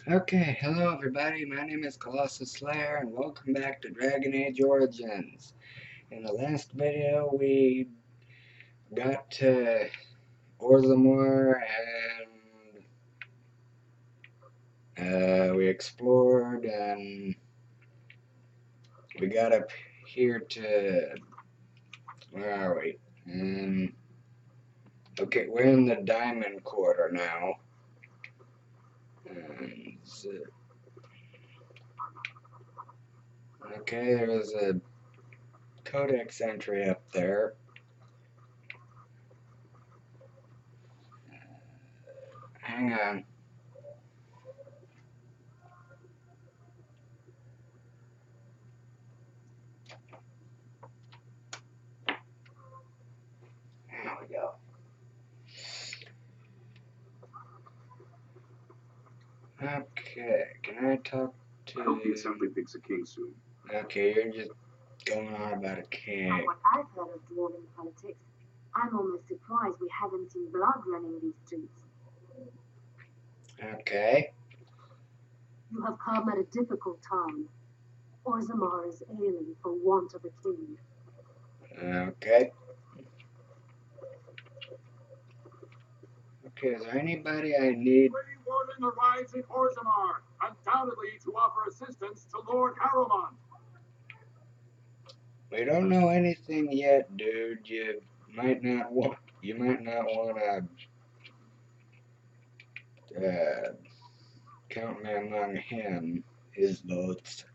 Okay, hello everybody, my name is Colossus Slayer and welcome back to Dragon Age Origins. In the last video we got to Orzammar and we explored and we got up here to, where are we? Okay, we're in the Diamond Quarter now. So, okay, there's a codex entry up there. Hang on. There we go. Okay, can I talk to... I hope the assembly picks a king soon. Okay, you're just going on about a king. From what I've heard of dwarven politics, I'm almost surprised we haven't seen blood running these streets. Okay. You have come at a difficult time. Orzammar is ailing for want of a king. Okay. Okay, is there anybody I need? Free Warden arrives in Orzammar, undoubtedly to offer assistance to Lord Harrowmont. We don't know anything yet, dude. You might not want to count me among his votes.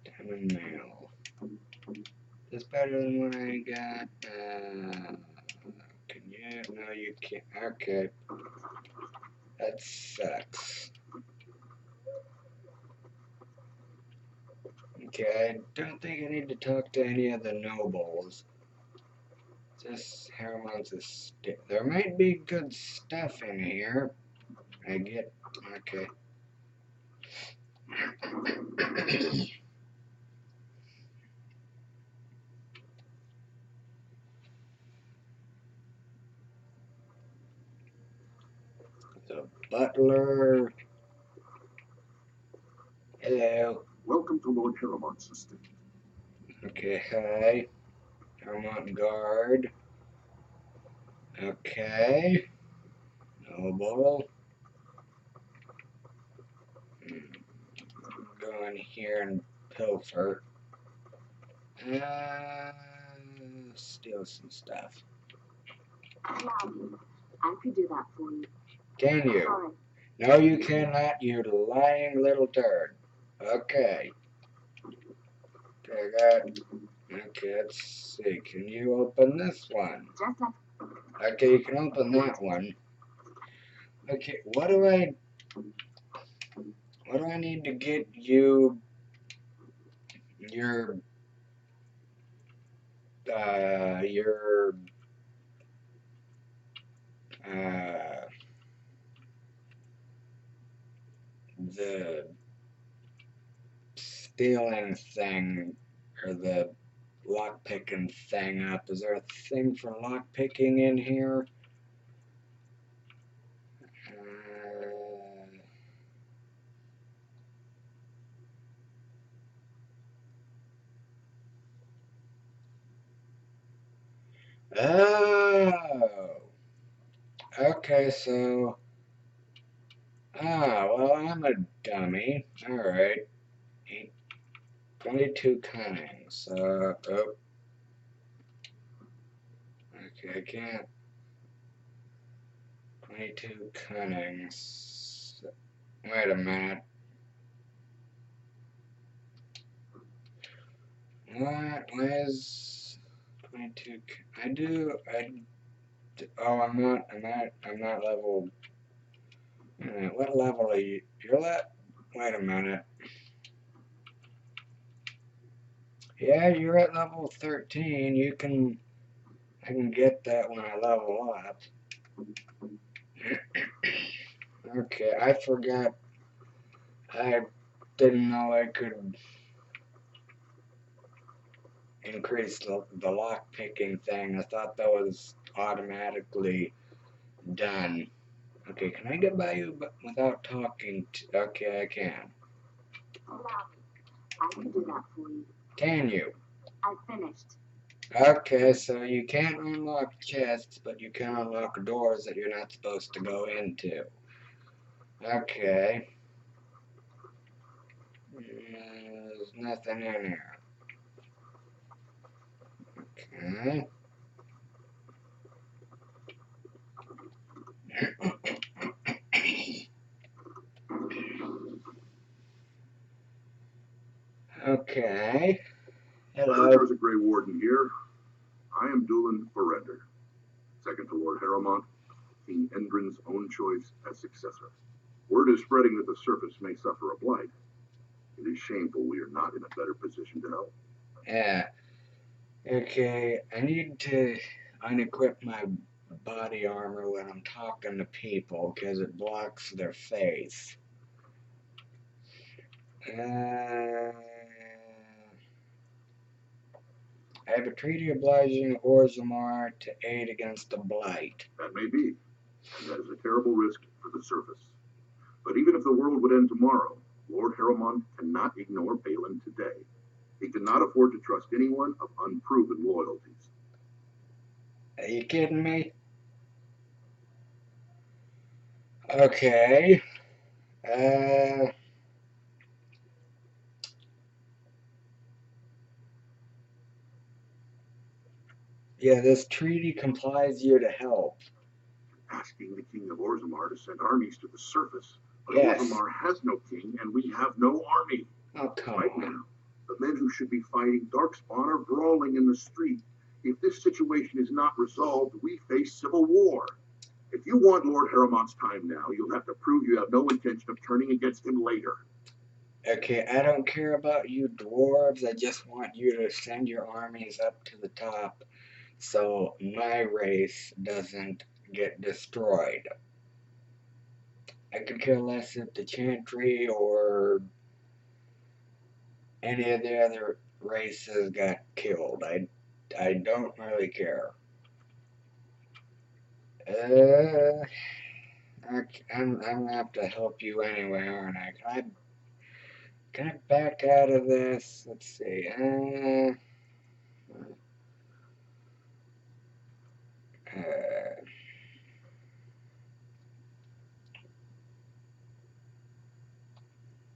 Diamond mail. Is this better than what I got? Can you? No, you can't. Okay. That sucks. Okay, I don't think I need to talk to any of the nobles. Just Harrowmont's estate. There might be good stuff in here. I get. Okay. The butler. Hello. Welcome to Lord Harrowmont's estate. Okay, hi. Harrowmont guard. Okay. Noble. Go in here and pilfer. Steal some stuff. Allow me. I could do that for you. Can you? Sorry. No, you cannot, you lying little turd. Okay. Okay, I got. Okay, let's see. Can you open this one? Just like Okay, you can open that one. Okay, what do I need to get you your uh the stealing thing or the lock picking thing up? Is there a thing for lock picking in here? Oh, okay, so, well, I'm a dummy. Alright. 22 cunning, so, oh, okay, I can't. 22 cunning. So, wait a minute. What? Why is 22? Oh, I'm not level. What level are you? You're at. Wait a minute. Yeah, you're at level 13. I can get that when I level up. Okay, I forgot. I didn't know I could increase the lock picking thing. I thought that was automatically done. Okay, can I get by you without talking? Okay, I can. Allow me. I can do that for you. Can you? I finished. Okay, so you can't unlock chests, but you can unlock doors that you're not supposed to go into. Okay. There's nothing in here. Okay. Okay. Predator Hello. is a Grey Warden here. I am Dulan Forrender, second to Lord Harrowmont, King Endrin's own choice as successor. Word is spreading that the surface may suffer a blight. It is shameful we are not in a better position to help. Yeah. Okay. I need to unequip my body armor when I'm talking to people because it blocks their face. I have a treaty obliging Orzammar to aid against the blight. That may be, and that is a terrible risk for the surface. But even if the world would end tomorrow, Lord Harrowmont cannot ignore Balin today. He cannot afford to trust anyone of unproven loyalties. Are you kidding me? Okay. Uh, yeah, this treaty complies you to help. Asking the King of Orzammar to send armies to the surface. But Yes. Orzammar has no king, and we have no army. Oh, come Right on. now, the men who should be fighting Darkspawn are brawling in the street. If this situation is not resolved, we face civil war. If you want Lord Harrowmont's time now, you'll have to prove you have no intention of turning against him later. Okay, I don't care about you dwarves. I just want you to send your armies up to the top so my race doesn't get destroyed. I could care less if the Chantry or any of the other races got killed. I don't really care. Uh, I'm gonna have to help you anyway, aren't I? Can I back out of this? Let's see. Uh,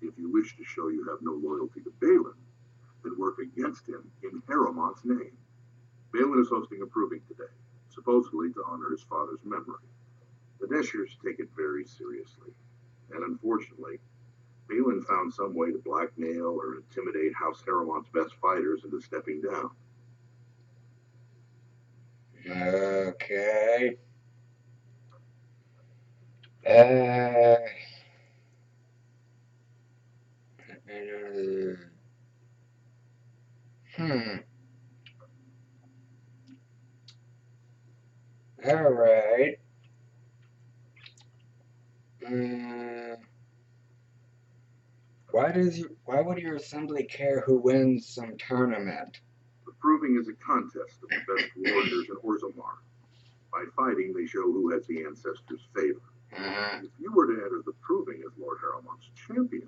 If you wish to show you have no loyalty to Balin, then work against him in Harrowmont's name. Balin is hosting a proving today, supposedly to honor his father's memory. The Deshers take it very seriously, and unfortunately, Balin found some way to blackmail or intimidate House Harrowmont's best fighters into stepping down. okay. Uh, hmm. All right. Uh, why would your assembly care who wins some tournament? The proving is a contest of the best warriors in Orzammar. By fighting, they show who has the ancestors' favor. Uh-huh. If you were to enter the proving as Lord Harrowmont's champion,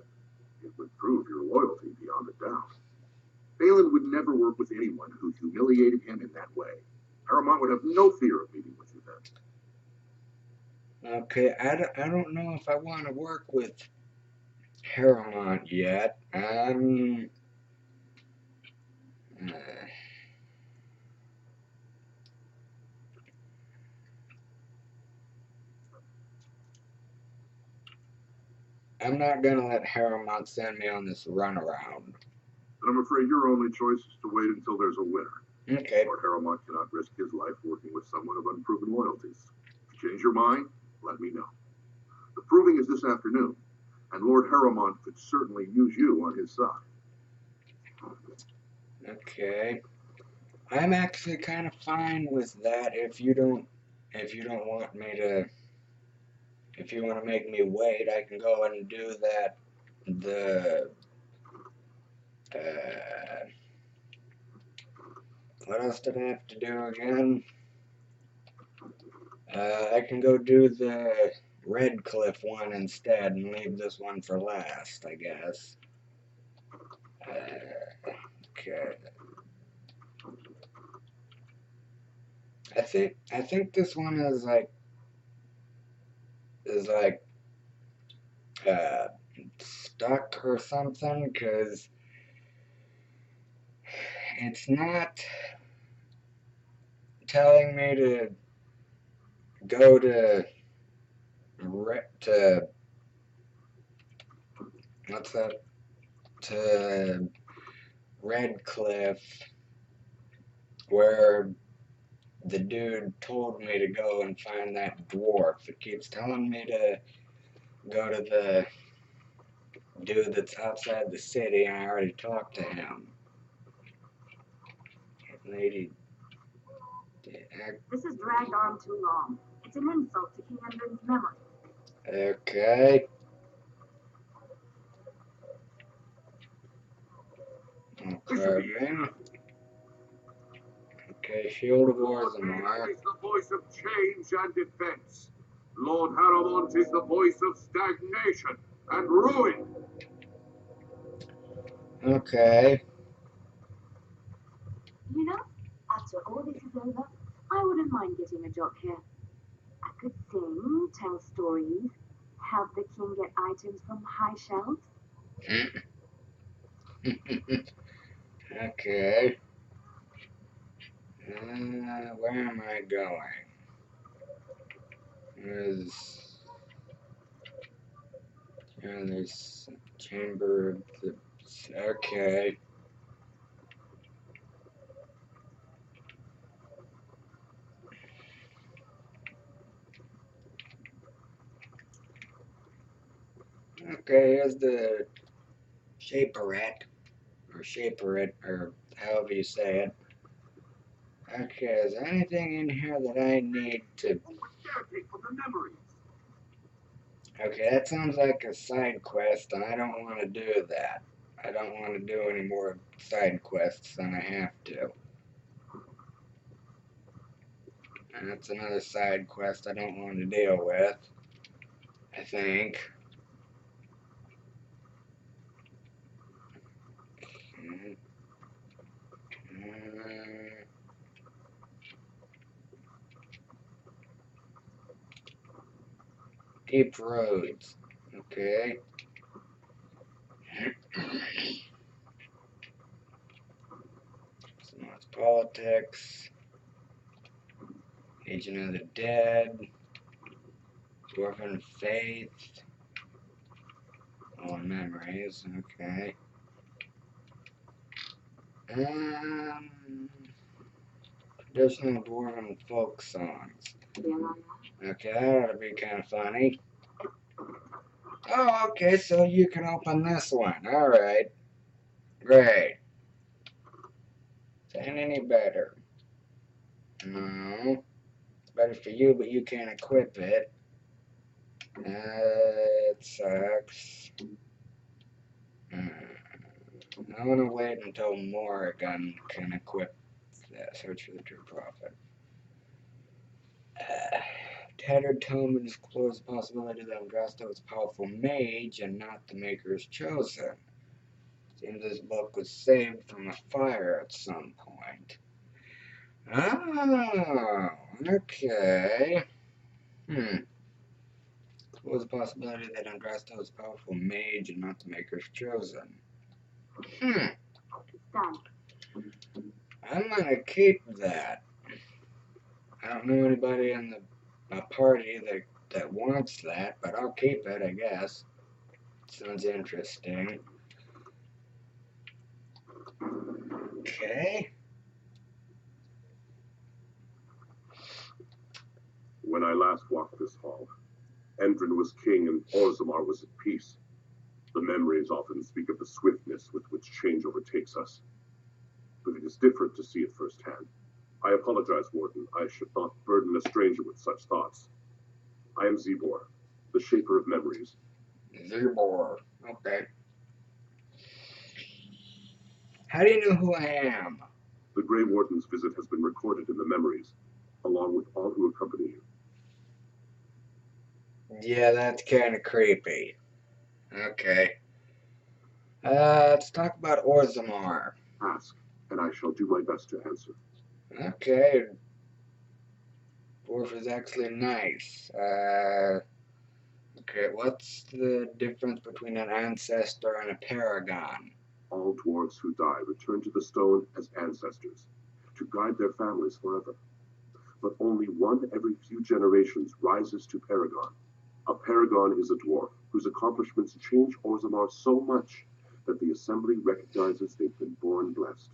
it would prove your loyalty beyond a doubt. Balin would never work with anyone who humiliated him in that way. Harrowmont would have no fear of meeting with you then. Okay, I don't know if I want to work with Paramount yet. Uh, I'm not gonna let Paramount send me on this runaround. But I'm afraid your only choice is to wait until there's a winner. Okay. Lord Harrowmont cannot risk his life working with someone of unproven loyalties. If you change your mind, let me know. The proving is this afternoon, and Lord Harrowmont could certainly use you on his side. Okay. I'm actually kind of fine with that if you don't want me to if you want to make me wait, I can go and do that the uh, what else did I have to do again? I can go do Redcliffe one instead and leave this one for last, I guess. Okay. I think this one is like uh, stuck or something, because it's not telling me to go to what's that, to Redcliffe, where the dude told me to go and find that dwarf. It keeps telling me to go to the dude that's outside the city, and I already talked to him. Lady. This has dragged on too long. It's an insult to King Endrin's memory. Okay. Carving. Okay, Shield of Orzammar. Is the voice of change and defense. Lord Harrowmont is the voice of stagnation and ruin. Okay. You know, after all this is over, I wouldn't mind getting a job here. I could sing, tell stories, help the king get items from high shelves. Okay. Where am I going? There's Chamber of the... Okay. Okay, here's the Shaperette, or however you say it. Okay, is there anything in here that I need to... Okay, that sounds like a side quest, and I don't want to do that. I don't want to do any more side quests than I have to. And that's another side quest I don't want to deal with, I think. Deep roads. Okay. Some more politics. Agent of the Dead. Dwarven Faith. All memories. Okay. Traditional Dwarven folk songs. Okay, that ought to be kind of funny. Oh, okay, so you can open this one. Alright. Great. Is that any better? No. It's better for you, but you can't equip it. It sucks. I want to wait until Morrigan can equip that. Search for the true prophet. Tattered Tome explores the possibility that Andrasto is a powerful mage and not the Maker's chosen. Seems this book was saved from a fire at some point. Oh, okay. Explores the possibility that Andrasto is a powerful mage and not the Maker's chosen. I'm gonna keep that. I don't know anybody in my party that wants that, but I'll keep it, I guess. Sounds interesting. Okay. When I last walked this hall, Endrin was king and Orzammar was at peace. The memories often speak of the swiftness with which change overtakes us. But it is different to see it firsthand. I apologize, Warden. I should not burden a stranger with such thoughts. I am Zebor, the shaper of memories. Zebor. Okay. How do you know who I am? The Grey Warden's visit has been recorded in the memories, along with all who accompany you. Yeah, that's kind of creepy. Okay. Let's talk about Orzammar. Ask, and I shall do my best to answer. Okay, dwarf is actually nice. Okay, what's the difference between an ancestor and a paragon? All dwarves who die return to the stone as ancestors, to guide their families forever. But only one every few generations rises to paragon. A paragon is a dwarf whose accomplishments change Orzammar so much that the assembly recognizes they've been born blessed.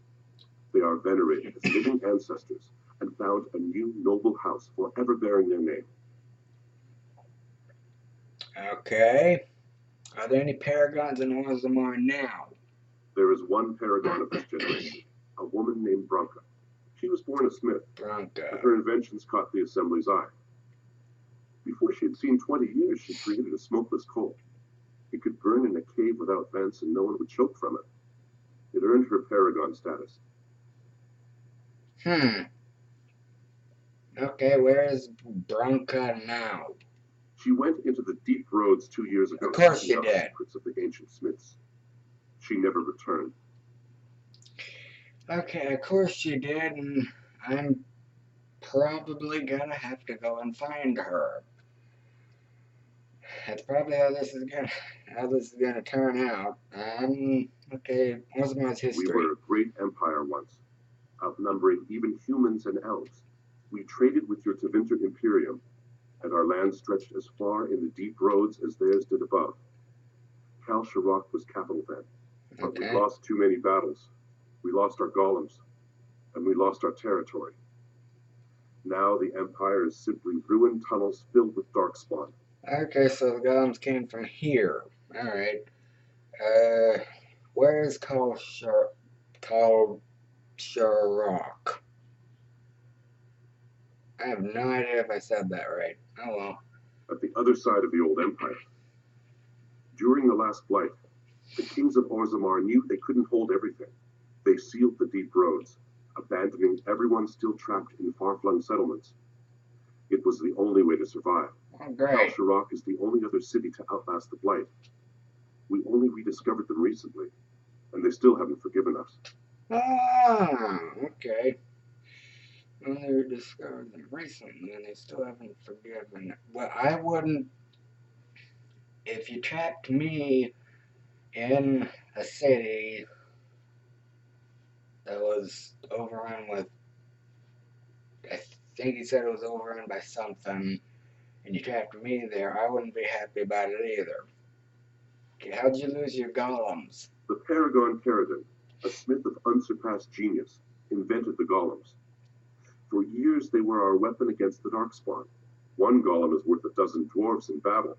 They are venerated as living ancestors and found a new noble house forever bearing their name. Okay. Are there any paragons in Orzammar now? There is one paragon of this generation, a woman named Branca. She was born a smith, but Bronca. her inventions caught the assembly's eye. Before she had seen 20 years, she created a smokeless coal. It could burn in a cave without vents and no one would choke from it. It earned her paragon status. Okay, where is Bronca now? She went into the deep roads 2 years ago Of course to she seek out did. secrets of the ancient smiths. She never returned. Okay, of course she did, and I'm probably gonna have to go and find her. That's probably how this is gonna turn out. Okay, what's my We history? were a great empire once, outnumbering even humans and elves. We traded with your Tevinter Imperium, and our land stretched as far in the deep roads as theirs did above. Kal Sharok was capital then, but we Okay. lost too many battles. We lost our golems, and we lost our territory. Now the empire is simply ruined tunnels filled with darkspawn. Okay, so the golems came from here. Alright. Where is Kal Sharok? I have no idea if I said that right. Oh well. At the other side of the old empire. During the last blight, the kings of Orzammar knew they couldn't hold everything. They sealed the deep roads, abandoning everyone still trapped in far-flung settlements. It was the only way to survive. Oh, Kal great. Sharok is the only other city to outlast the blight. We only rediscovered them recently, and they still haven't forgiven us. Ah, okay. Only rediscovered them recently, and they still haven't forgiven. Well, I wouldn't. If you trapped me in a city that was overrun with, I think he said it was overrun by something, and you trapped me there, I wouldn't be happy about it either. Okay, how'd you lose your golems? The Paragon Caradon, a smith of unsurpassed genius, invented the golems. For years they were our weapon against the Darkspawn. One golem is worth a dozen dwarves in battle,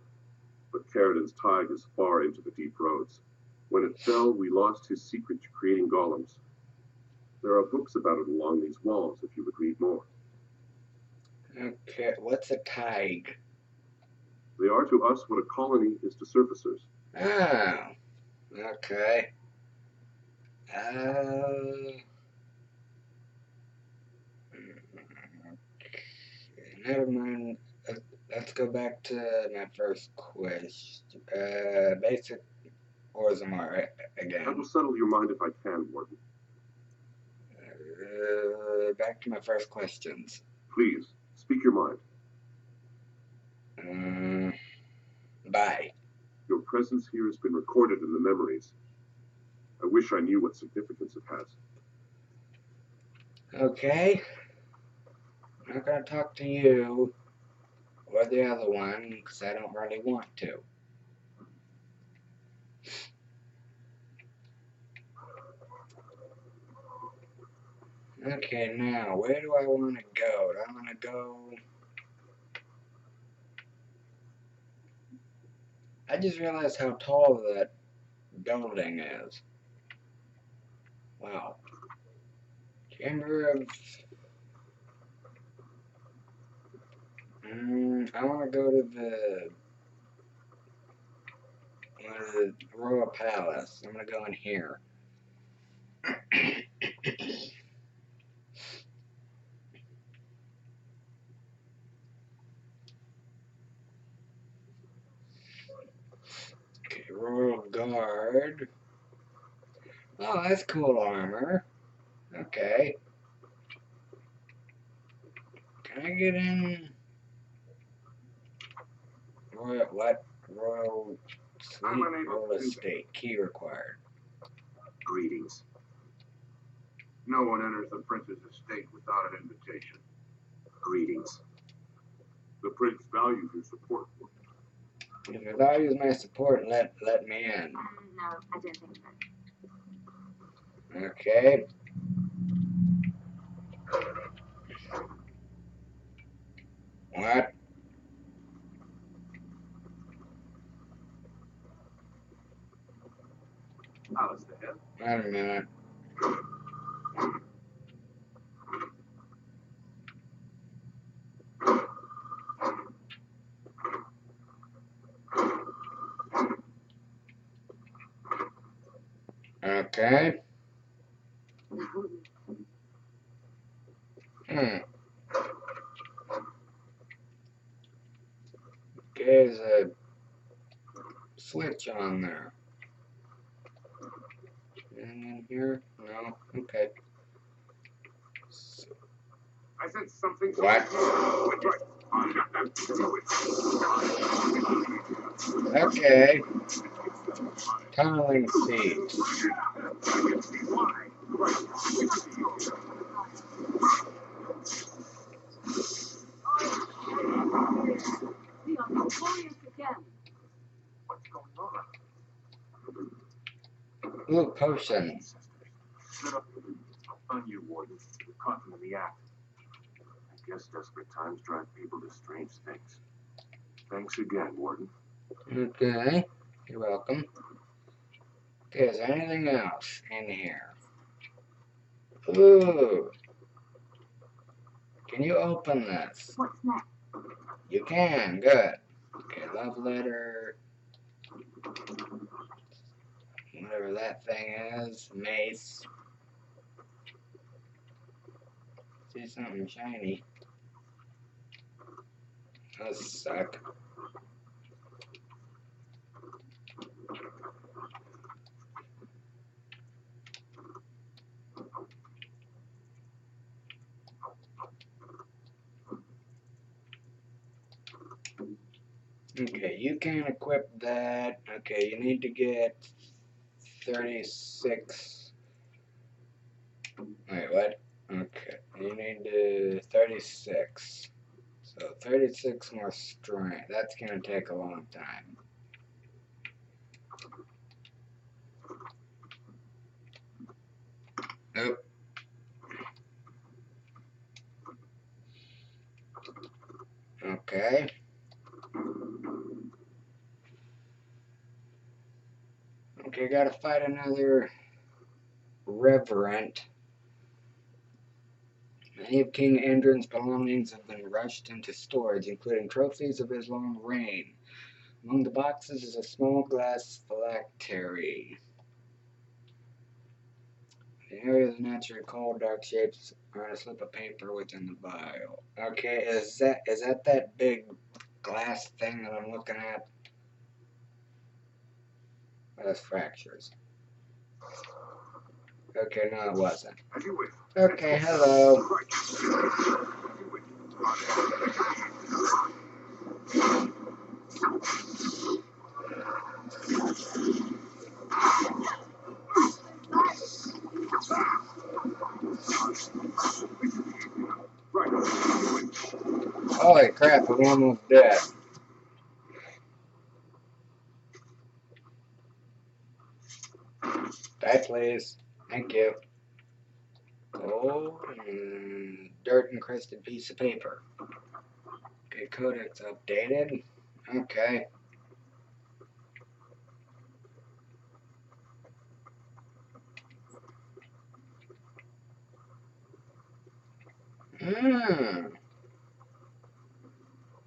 but Caradon's Thaig is far into the deep roads. When it fell, we lost his secret to creating golems. There are books about it along these walls if you would read more. Okay, what's a Thaig? They are to us what a colony is to surfacers. Oh, okay. Okay, never mind. Let's go back to my first question. Basic Orzammar I again. will settle your mind if I can, Warden. Back to my first questions. Please, speak your mind. Bye. Your presence here has been recorded in the memories. I wish I knew what significance it has. Okay. I'm not gonna talk to you or the other one because I don't really want to. Okay, now where do I want to go? Do I want to go? I just realized how tall that building is. Wow. Chamber of. I want to go to the Royal Palace. I'm gonna go in here. required. Oh, that's cool armor. Okay. Can I get in? Royal, what? Royal Suite? Royal Estate. Key required. Greetings. No one enters the prince's estate without an invitation. Greetings. The prince values your support. If it values my support, let me in. No, I don't think so. Okay. What? Alice ahead. Wait a minute. Okay. There's a switch on there. And in here? No? Okay. I said something. What? Okay. Tunneling seats. We are victorious again. What's going on? Ooh, potions. Shut up. On you, Warden. You caught them in the act. I guess desperate times drive people to strange things. Thanks again, Warden. Okay. You're welcome. Okay, is there anything else in here? Ooh. Can you open this? What's next? You can. Good. Okay, love letter. Whatever that thing is. Mace. See something shiny. That suck. Okay, you can equip that. Okay, you need to get 36. Wait, what? Okay, you need to 36. So 36 more strength. That's gonna take a long time. Nope. Okay. Okay, gotta fight another reverend. Many of King Andron's belongings have been rushed into storage, including trophies of his long reign. Among the boxes is a small glass phylactery. The area is naturally cold, dark shapes are on a slip of paper within the vial. Okay, is that big glass thing that I'm looking at? Oh, that's fractures. Okay, no, it wasn't. Okay, hello. Holy crap, I'm almost dead. Die, please. Thank you. Gold and dirt encrusted piece of paper. Okay, codex updated. Okay. Hmm.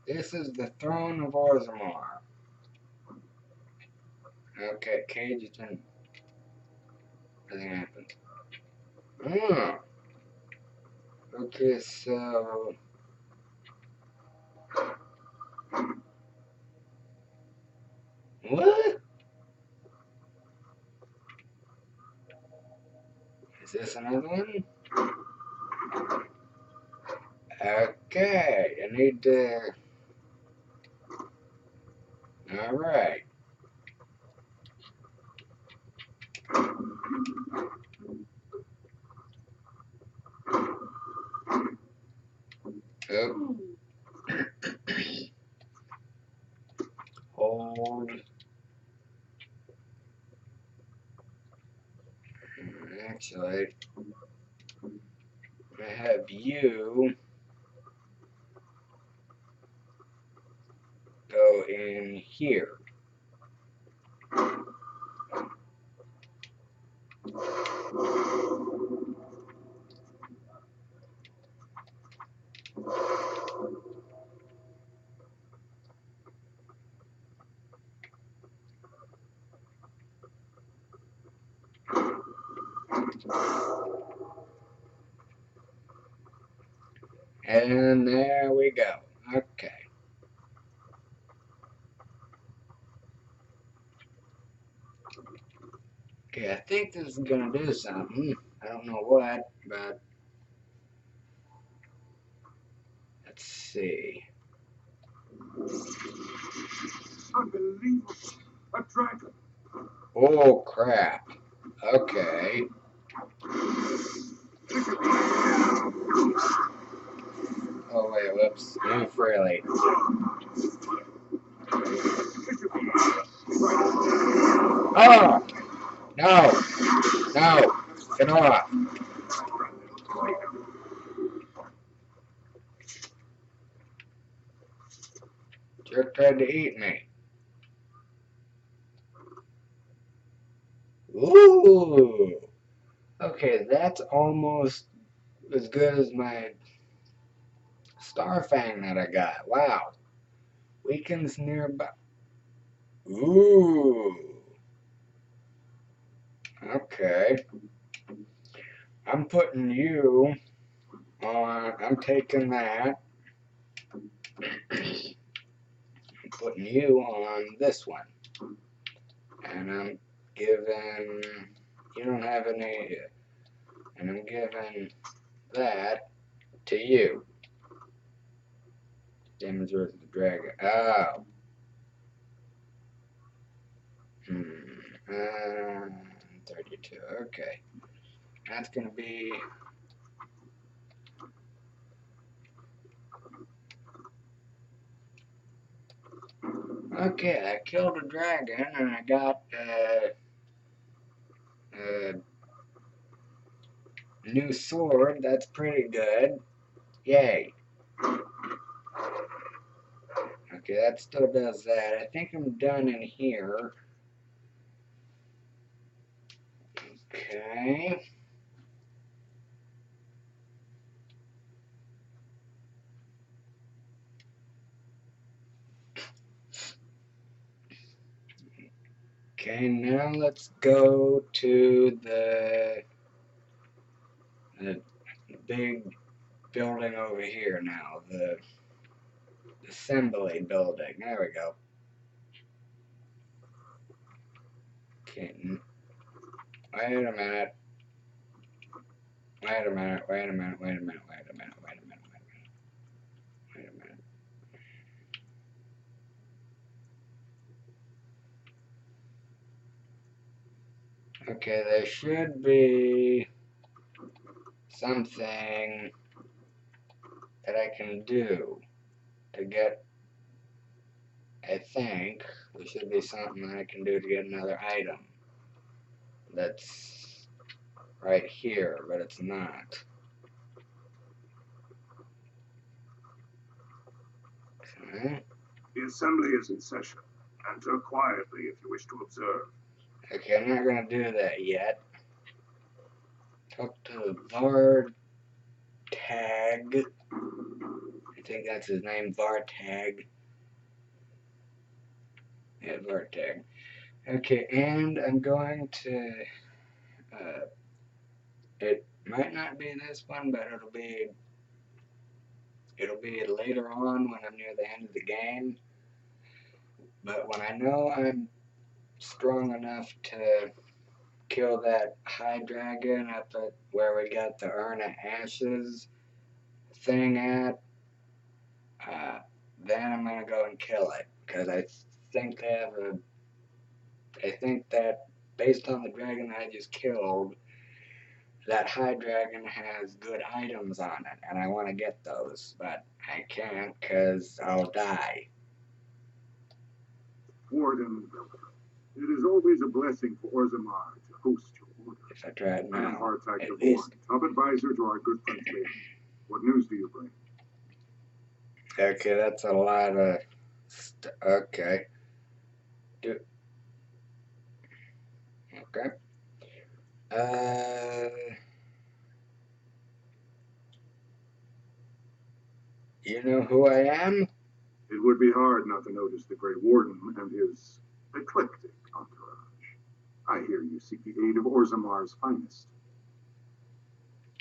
This is the throne of Orzammar. Okay, cage has been. Nothing happened. Hmm. Okay, so. What? this another one? Okay, I need to... Alright. Oh. Hold. Actually, I have you go in here. And there we go. Okay. Okay, I think this is gonna do something. I don't know what, but let's see. Unbelievable. A dragon. Oh crap. Okay. Oh wait, whoops. Move freely. Oh! No! No! Get off! Jerk tried to eat me. Ooh! Okay, that's almost as good as my Starfang that I got. Wow. Weakens nearby. Ooh. Okay. I'm putting you on. I'm taking that. I'm putting you on this one. And I'm giving. You don't have any. And I'm giving that to you. Damage versus the dragon. Oh. 32. Okay. That's gonna be. Okay, I killed a dragon and I got a new sword. That's pretty good. Yay. Okay, that still does that. I think I'm done in here. Okay. Okay, now let's go to the big building over here now. The assembly building. There we go. Okay. Wait a minute. Wait a minute. Wait a minute. Wait a minute. Wait a minute. Wait a minute. Wait a minute. Okay, there should be something that I can do to get, I think there should be something that I can do to get another item that's right here, but it's not. Okay. The assembly is in session. Enter quietly if you wish to observe. Okay, I'm not gonna do that yet. Talk to Var Tag. I think that's his name, Vartag. Yeah, Vartag. Okay, and I'm going to. It might not be this one, but it'll be later on when I'm near the end of the game. But when I know I'm strong enough to kill that high dragon up at where we got the urn of ashes thing at, uh, then I'm gonna go and kill it because think they have a. I think that based on the dragon I just killed, that high dragon has good items on it, and I want to get those, but I can't because I'll die. Warden Velka, it is always a blessing for Orzammar to host your order. If I try it I am now, Thaig at the least. top advisor to our good friend Balin. What news do you bring? Okay, that's a lot of. Okay. Do. Okay. Uh. You know who I am? It would be hard not to notice the Grey Warden and his eclectic entourage. I hear you seek the aid of Orzammar's finest.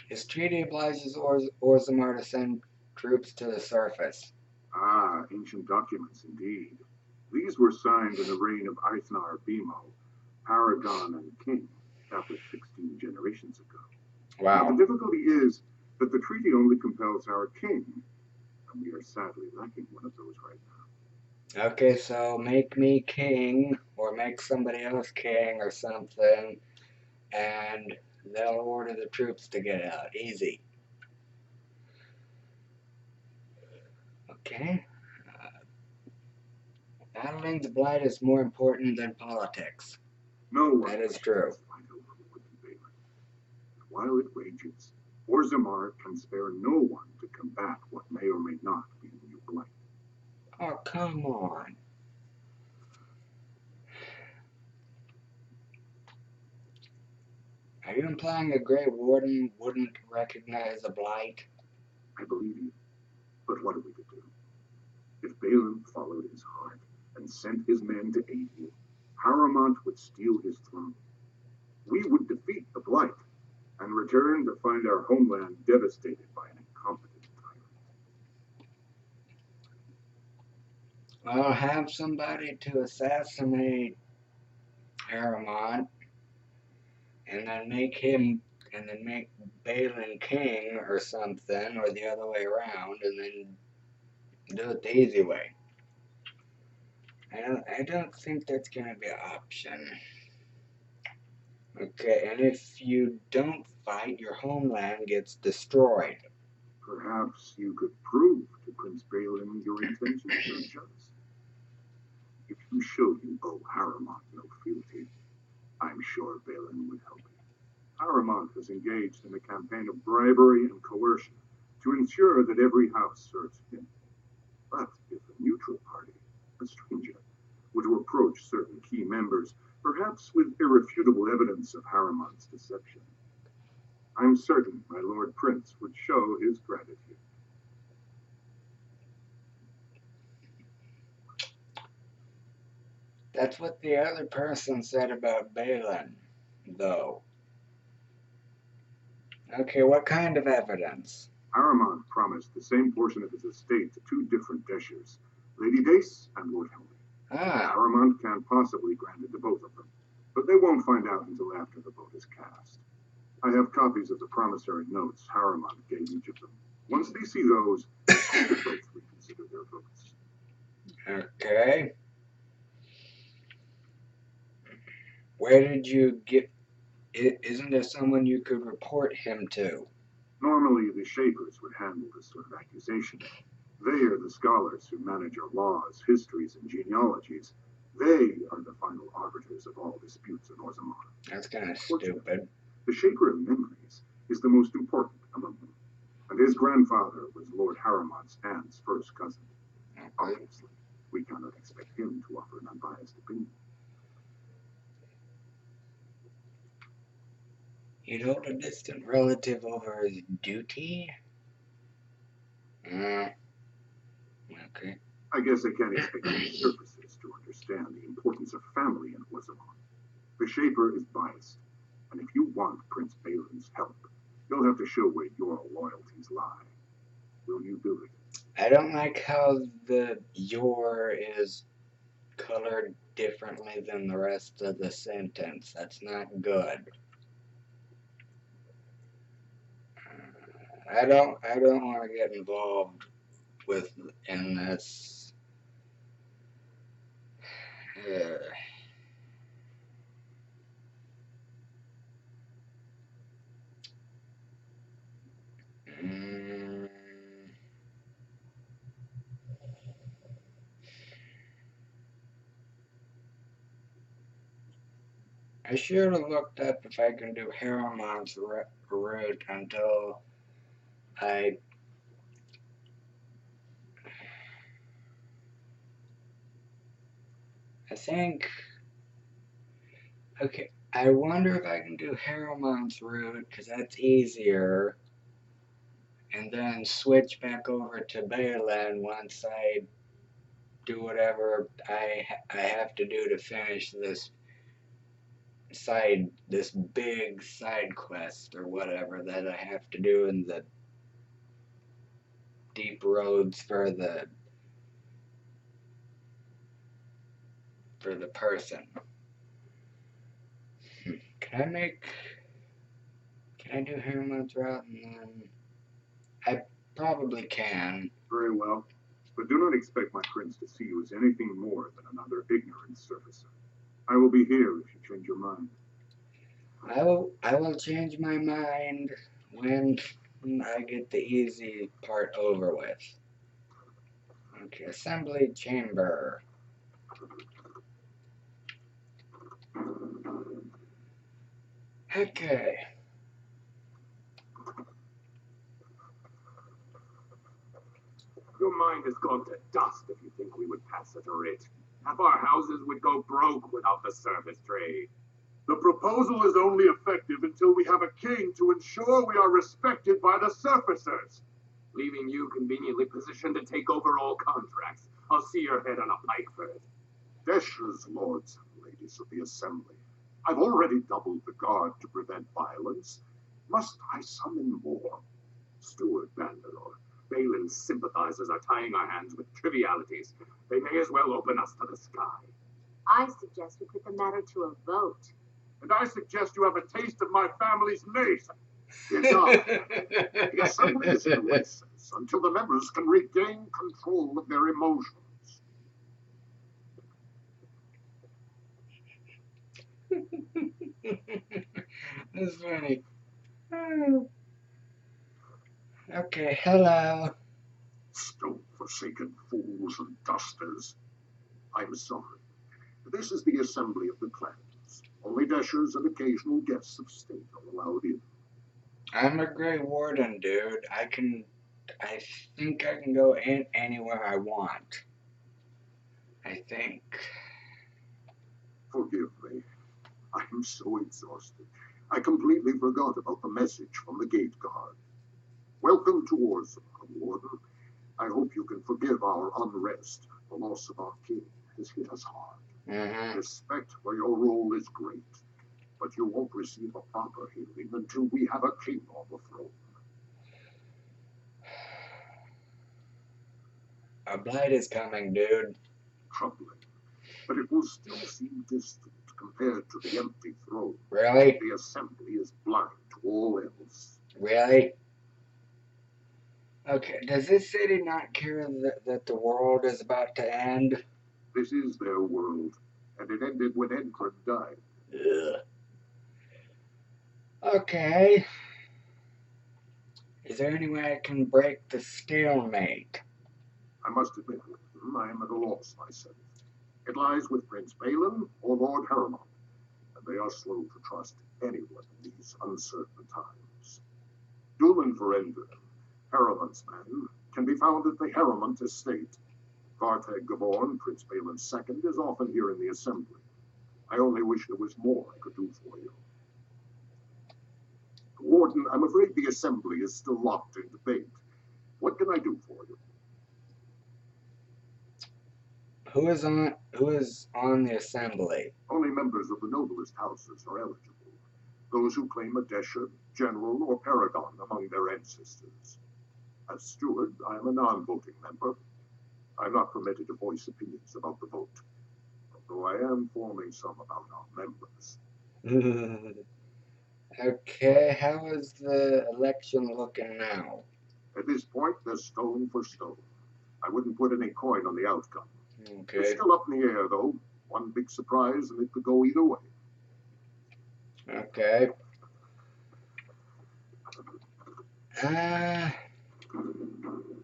His treaty obliges Orzammar to send troops to the surface. Ah, ancient documents indeed. These were signed in the reign of Eithnar Bimo, Paragon and King, established 16 generations ago. Now, the Wow. difficulty is that the treaty only compels our king, and we are sadly lacking one of those right now. Okay, so make me king, or make somebody else king, or something, and they'll order the troops to get out. Easy. Okay. Battling the blight is more important than politics. No one That is true. this fight over Woodland Balin. While it rages, Orzammar can spare no one to combat what may or may not be the new blight. Oh, come on. Are you implying the Grey Warden wouldn't recognize a blight? I believe you, but what are we to do? If Balin followed his heart and sent his men to aid you, Haramont would steal his throne. We would defeat the Blight and return to find our homeland devastated by an incompetent tyrant. I'll have somebody to assassinate Aramont, and then make Balin king or something, or the other way around, and then do it the easy way. I don't think that's gonna be an option. Okay, and if you don't fight, your homeland gets destroyed. Perhaps you could prove to Prince Balin your intentions are just. If you show you owe Haramont no fealty, I'm sure Balin would help you. Haramont has engaged in a campaign of bribery and coercion to ensure that every house serves him. But if a neutral party, a stranger, were to approach certain key members, perhaps with irrefutable evidence of Haramont's deception, I'm certain my Lord Prince would show his gratitude. That's what the other person said about Balin, though. Okay, what kind of evidence? Haramont promised the same portion of his estate to two different Deshers, Lady Dace and Lord Helmy. Ah, Haramont can't possibly grant it to both of them, but they won't find out until after the vote is cast. I have copies of the promissory notes Haramont gave each of them. Once they see those, they should both reconsider their votes. okay. Where did you get? Isn't there someone you could report him to? Normally, the Shapers would handle this sort of accusation. They are the scholars who manage our laws, histories, and genealogies. They are the final arbiters of all disputes in Orzammar. That's kind of stupid. The Shaper of Memories is the most important among them, and his grandfather was Lord Haramont's aunt's first cousin. Okay. Obviously, we cannot expect him to offer an unbiased opinion. You'd hold a distant relative over his duty? Okay. I guess I can't expect the surfaces to understand the importance of family in Orzammar. The Shaper is biased, and if you want Prince Balin's help, you'll have to show where your loyalties lie. Will you do it? I don't like how the your is colored differently than the rest of the sentence. That's not good. I don't want to get involved with in this. Uh, mm, I should have looked up if I can do Harriman's route until I. I think. Okay, I wonder if I can do Harriman's route because that's easier, and then switch back over to Balin once I do whatever I have to do to finish this big side quest or whatever that I have to do in the deep roads for the person. Can I make? Can I do Harriman's route and then? I probably can. Very well. But do not expect my prince to see you as anything more than another ignorant surfacer. I will be here if you change your mind. I will change my mind when I get the easy part over with. Okay, assembly chamber. Okay. Your mind has gone to dust if you think we would pass such a writ. Half our houses would go broke without the service trade. The proposal is only effective until we have a king to ensure we are respected by the surfacers. Leaving you conveniently positioned to take over all contracts. I'll see your head on a pike for it. Desher's lords and ladies of the assembly. I've already doubled the guard to prevent violence. Must I summon more? Steward Bandalore, Balin's sympathizers are tying our hands with trivialities. They may as well open us to the sky. I suggest we put the matter to a vote. And I suggest you have a taste of my family's mace. Enough. The assembly is in recess until the members can regain control of their emotions. That's funny. Okay, hello. Stone-forsaken fools and dusters. I'm sorry. This is the assembly of the clans. Only Deshers and occasional guests of state are allowed in. I'm a Grey Warden, dude. I think I can go in anywhere I want. I think. Forgive me. I'm so exhausted. I completely forgot about the message from the gate guard. Welcome to Orzammar, Warden. I hope you can forgive our unrest. The loss of our king has hit us hard. Mm-hmm. Respect for your role is great, but you won't receive a proper healing until we have a king on the throne. A blight is coming, dude. Troubling, but it will still seem distant compared to the empty throne. Really? The assembly is blind to all else. Really? Okay, does this city not care that the world is about to end? This is their world, and it ended when Edfred died. Ugh. Okay. Is there any way I can break the stalemate? I must admit, I am at a loss myself. It lies with Prince Balin or Lord Harriman, and they are slow to trust anyone in these uncertain times. Dulan Verender, Harriman's man, can be found at the Harriman estate. Thaig Gaborn, Prince Balin's second, is often here in the assembly. I only wish there was more I could do for you. Warden, I'm afraid the assembly is still locked in debate. What can I do for you? Who is on the assembly? Only members of the noblest houses are eligible. Those who claim a Desher, general, or paragon among their ancestors. As steward, I am a non-voting member. I'm not permitted to voice opinions about the vote. though I am forming some about our members. Okay, how is the election looking now? At this point, they're stone for stone. I wouldn't put any coin on the outcome. It's Okay. still up in the air, though. One big surprise, and it could go either way. Okay.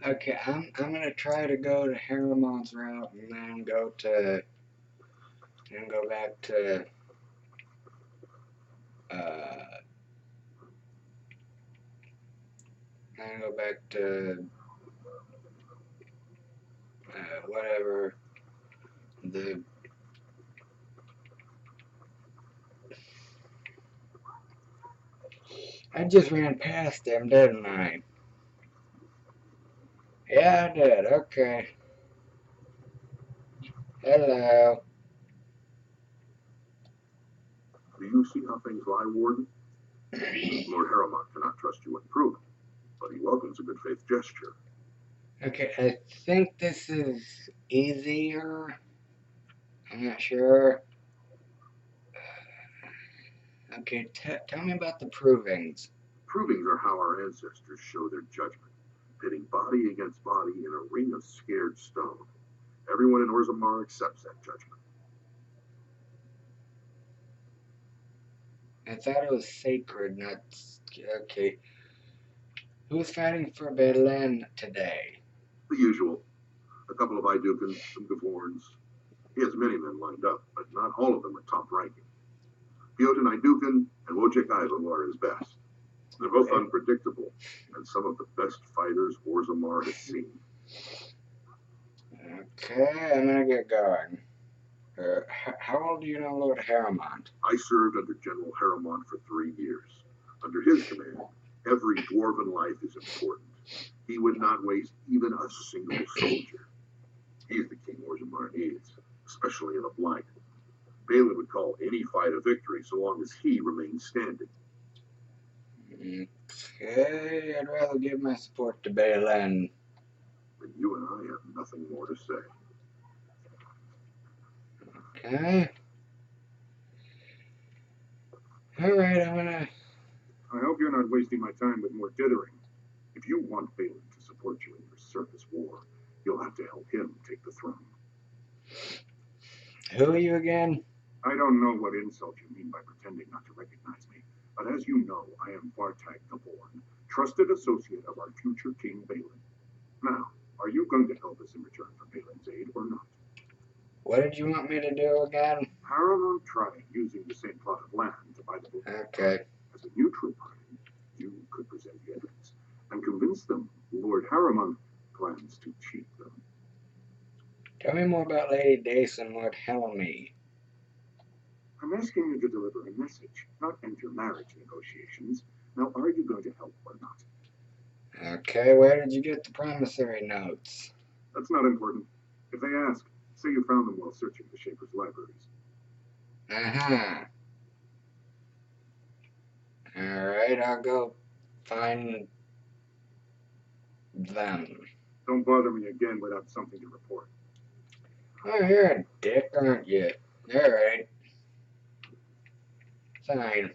Okay, I'm gonna try to go to Harriman's route and then go back to and go back to whatever the I just ran past them, didn't I? Yeah, I did. Okay. Hello. Do you see how things lie, Warden? Lord Harriman cannot trust you with proof, but he welcomes a good faith gesture. Okay, I think this is easier. I'm not sure. Okay, tell me about the provings. Provings are how our ancestors show their judgment, pitting body against body in a ring of scared stone. Everyone in Orzammar accepts that judgment. I thought it was sacred, not. Okay. Who's fighting for Berlin today? The usual. A couple of Aeducans, some Gavorns. He has many men lined up, but not all of them are top ranking. Jotun Aeducan and Wojciech Ivo are his best. They're both unpredictable, and some of the best fighters Orzammar has seen. Okay, I'm gonna get going. How old do you know Lord Harriman? I served under General Harriman for 3 years. Under his command, every dwarven life is important. He would not waste even a single soldier. He's the king Orzammar needs, especially in a blight. Balin would call any fight a victory so long as he remains standing. Okay, I'd rather give my support to Balin. Then you and I have nothing more to say. Okay. Alright, I'm gonna. I hope you're not wasting my time with more dithering. If you want Balin to support you in your surface war, you'll have to help him take the throne. Who are you again? I don't know what insult you mean by pretending not to recognize me, but as you know, I am Thaig the Born, trusted associate of our future King Balin. Now, are you going to help us in return for Balin's aid or not? What did you want me to do again? Harriman tried using the same plot of land to buy the book. Okay. As a neutral party, you could present the evidence and convince them Lord Harriman plans to cheat them. Tell me more about Lady Dace and Lord Helmy. I'm asking you to deliver a message, not enter marriage negotiations. Now, are you going to help or not? Okay, where did you get the promissory notes? That's not important. If they ask, say you found them while searching the Shaper's libraries. Uh-huh. Alright, I'll go find them. Don't bother me again without something to report. Oh, you're a dick, aren't you? Alright. Fine.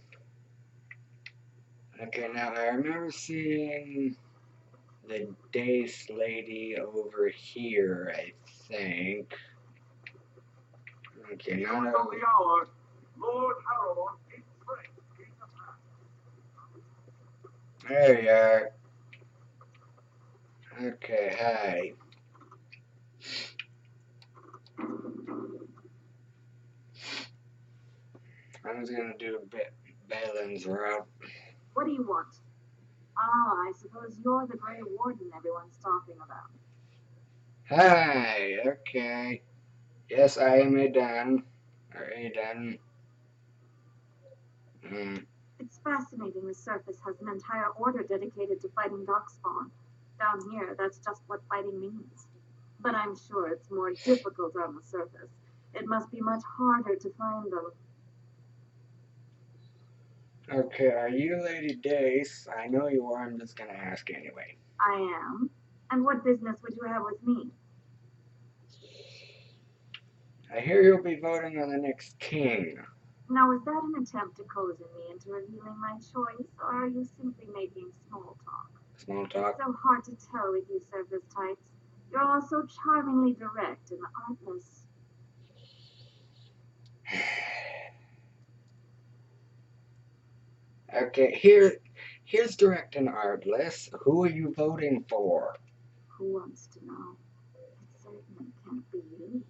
Okay, now I remember seeing the Dace lady over here, I think. Okay, now. The hour, Lord Harriman is free. There you are. Okay, hi. I was gonna do a bit Balin's route. What do you want? Ah, I suppose you're the Grey Warden everyone's talking about. Hi, okay. Yes, I am Aedan. Or Aedan. It's fascinating the surface has an entire order dedicated to fighting darkspawn. Down here, that's just what fighting means. But I'm sure it's more difficult on the surface. It must be much harder to find them. Okay, are you Lady Dace? I know you are, I'm just gonna ask anyway. I am. And what business would you have with me? I hear you'll be voting on the next king. Now, is that an attempt to cozen me into revealing my choice, or are you simply making small talk? Small It's talk. so hard to tell with you surface types. You're all so charmingly direct and artless. Okay, here's direct and artless. Who are you voting for? Who wants to know? It certainly can't be you.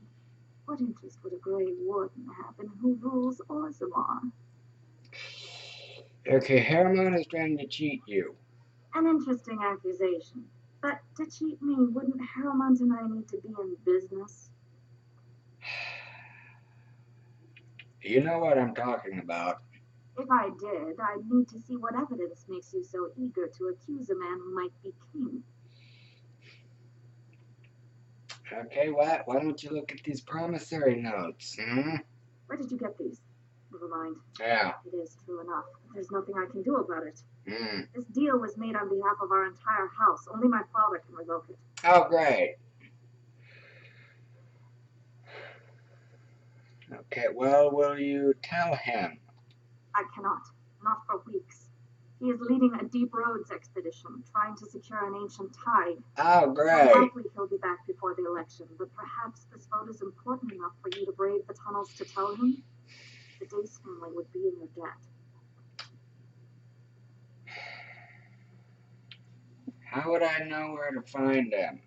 What interest would a Grey Warden have in who rules Orzammar? Okay, Hermon is trying to cheat you. An interesting accusation. But to cheat me, wouldn't Harrowmont and I need to be in business? You know what I'm talking about. If I did, I'd need to see what evidence makes you so eager to accuse a man who might be king. Okay, why don't you look at these promissory notes? Where did you get these? Never mind. Yeah. It is true enough. There's nothing I can do about it. Hmm. This deal was made on behalf of our entire house. Only my father can revoke it. Oh, great. Okay, well, will you tell him? I cannot. Not for weeks. He is leading a deep roads expedition, trying to secure an ancient tide. Oh, Most great. likely he'll be back before the election, but perhaps this vote is important enough for you to brave the tunnels to tell him? The Dace family would be in your debt. How would I know where to find him?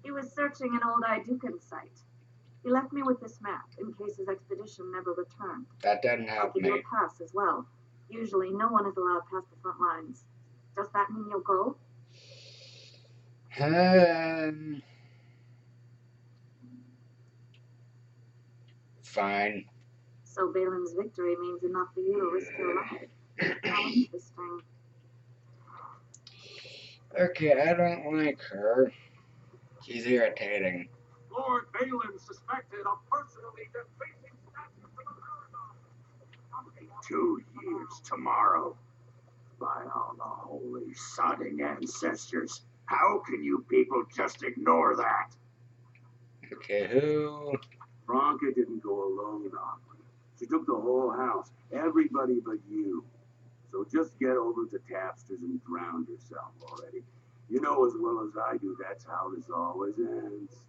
He was searching an old Aeducan site. He left me with this map, in case his expedition never returned. That doesn't I'll help give you me. a pass as well. Usually no one is allowed past the front lines. Does that mean you'll go? Fine. So Balin's victory means enough for you to risk your life. How interesting. Okay, I don't like her. She's irritating. Lord Balin suspected of personally defacing statues of the paragon. 2 years tomorrow. By all the holy sodding ancestors, how can you people just ignore that? Okay, who? Bronca didn't go alone, Aubrey. She took the whole house, everybody but you. So just get over to Tapsters and drown yourself already. You know as well as I do that's how this always ends.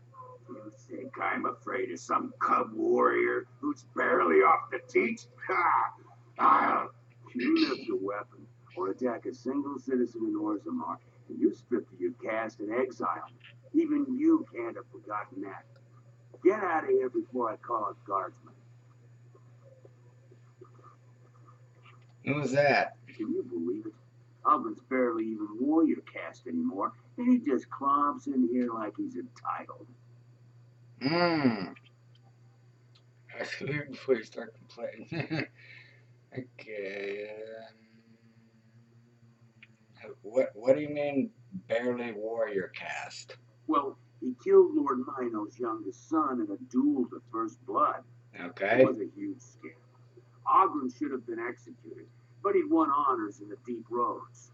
You think I'm afraid of some cub warrior who's barely off the teat? Ha! I'll... You lift a weapon or attack a single citizen in Orzammar, and you stripped of your caste and exile. Even you can't have forgotten that. Get out of here before I call out guardsmen. Who's that? Can you believe it? Albin's barely even warrior caste anymore, and he just clomps in here like he's entitled. I should before you start complaining. Okay. What do you mean barely warrior caste? Well, he killed Lord Mino's youngest son in a duel to first blood. Okay. It was a huge scandal. Ogren should have been executed, but he'd won honors in the deep roads.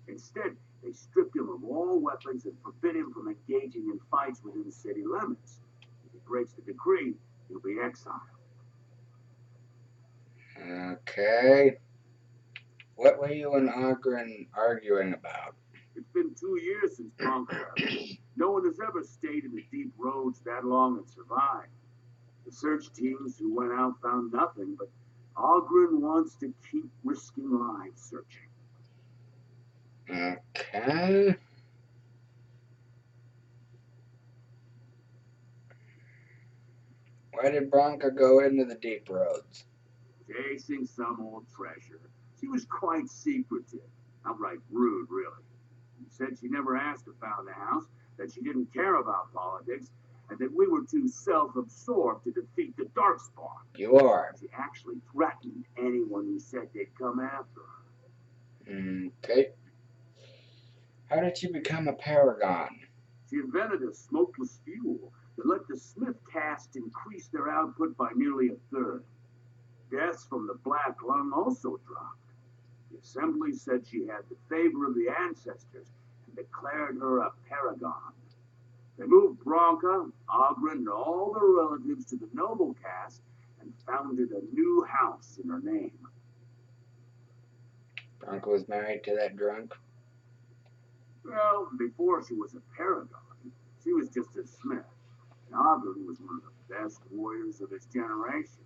Instead, they stripped him of all weapons and forbid him from engaging in fights within city limits. If he breaks the decree, he'll be exiled. Okay. What were you and Ogren arguing about? It's been 2 years since Bronco left. No one has ever stayed in the deep roads that long and survived. The search teams who went out found nothing, but Ogren wants to keep risking lives searching. Okay. Why did Bronca go into the deep roads? Chasing some old treasure. She was quite secretive, outright rude, really. She said she never asked to found the house, that she didn't care about politics, and that we were too self-absorbed to defeat the Darkspawn. You are. She actually threatened anyone who said they'd come after her. Okay. How did she become a paragon? She invented a smokeless fuel that let the Smith caste increase their output by nearly a third. Deaths from the Black Lung also dropped. The assembly said she had the favor of the ancestors and declared her a paragon. They moved Bronca, Ogren, and all their relatives to the noble caste and founded a new house in her name. Bronca was married to that drunk? Well, before she was a paragon, she was just a smith. And Ogren was one of the best warriors of his generation.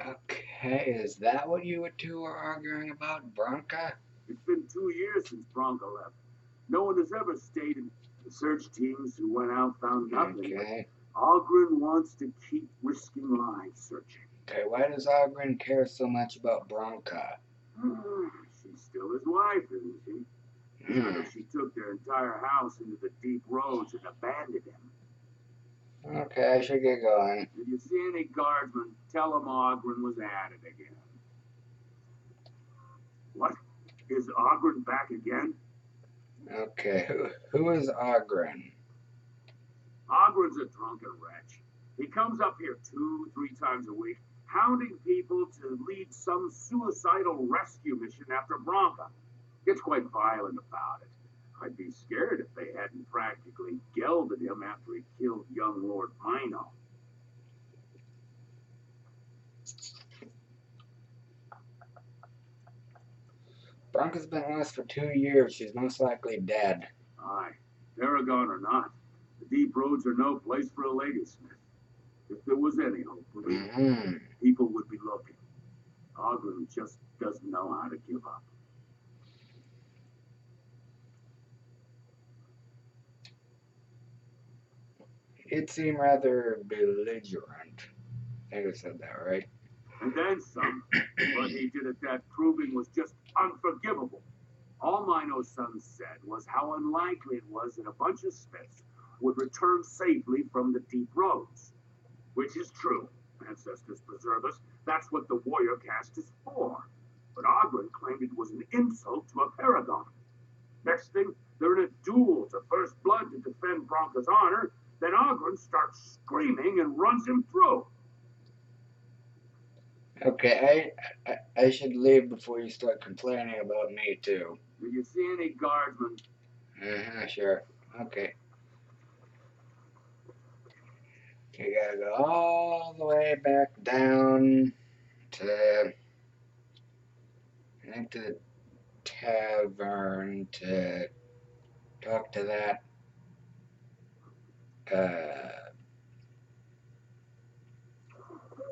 Okay, is that what you two were arguing about, Bronca? It's been 2 years since Bronca left. No one has ever stayed in the search teams who went out found nothing. Okay. But Ogren wants to keep risking lives searching. Okay, why does Ogren care so much about Bronca? She's still his wife, isn't she? Even if she took their entire house into the deep roads and abandoned him. Okay, I should get going. If you see any guardsmen, tell them Ogren was at it again. What? Is Ogren back again? Okay, who is Ogren? Ogren's a drunken wretch. He comes up here 2-3 times a week, hounding people to lead some suicidal rescue mission after Bronca. Gets quite violent about it. I'd be scared if they hadn't practically gelded him after he killed young Lord Mino. Bronca's been lost for 2 years. She's most likely dead. Aye, Paragon or not, the deep roads are no place for a ladysmith. If there was any hope, people would be looking. Ogren just doesn't know how to give up. It seemed rather belligerent. I think I said that right. And then some. What he did at that proving was just unforgivable. All Mino's son said was how unlikely it was that a bunch of smiths would return safely from the deep roads. Which is true. Ancestors preserve us. That's what the warrior caste is for. But Ogren claimed it was an insult to a paragon. Next thing, they're in a duel to first blood to defend Bronca's honor. Then Ogren starts screaming and runs him through. Okay, I should leave before you start complaining about me too. Did you see any guardsmen? Sure. Okay. You gotta go all the way back down to, I think, to the tavern to talk to that,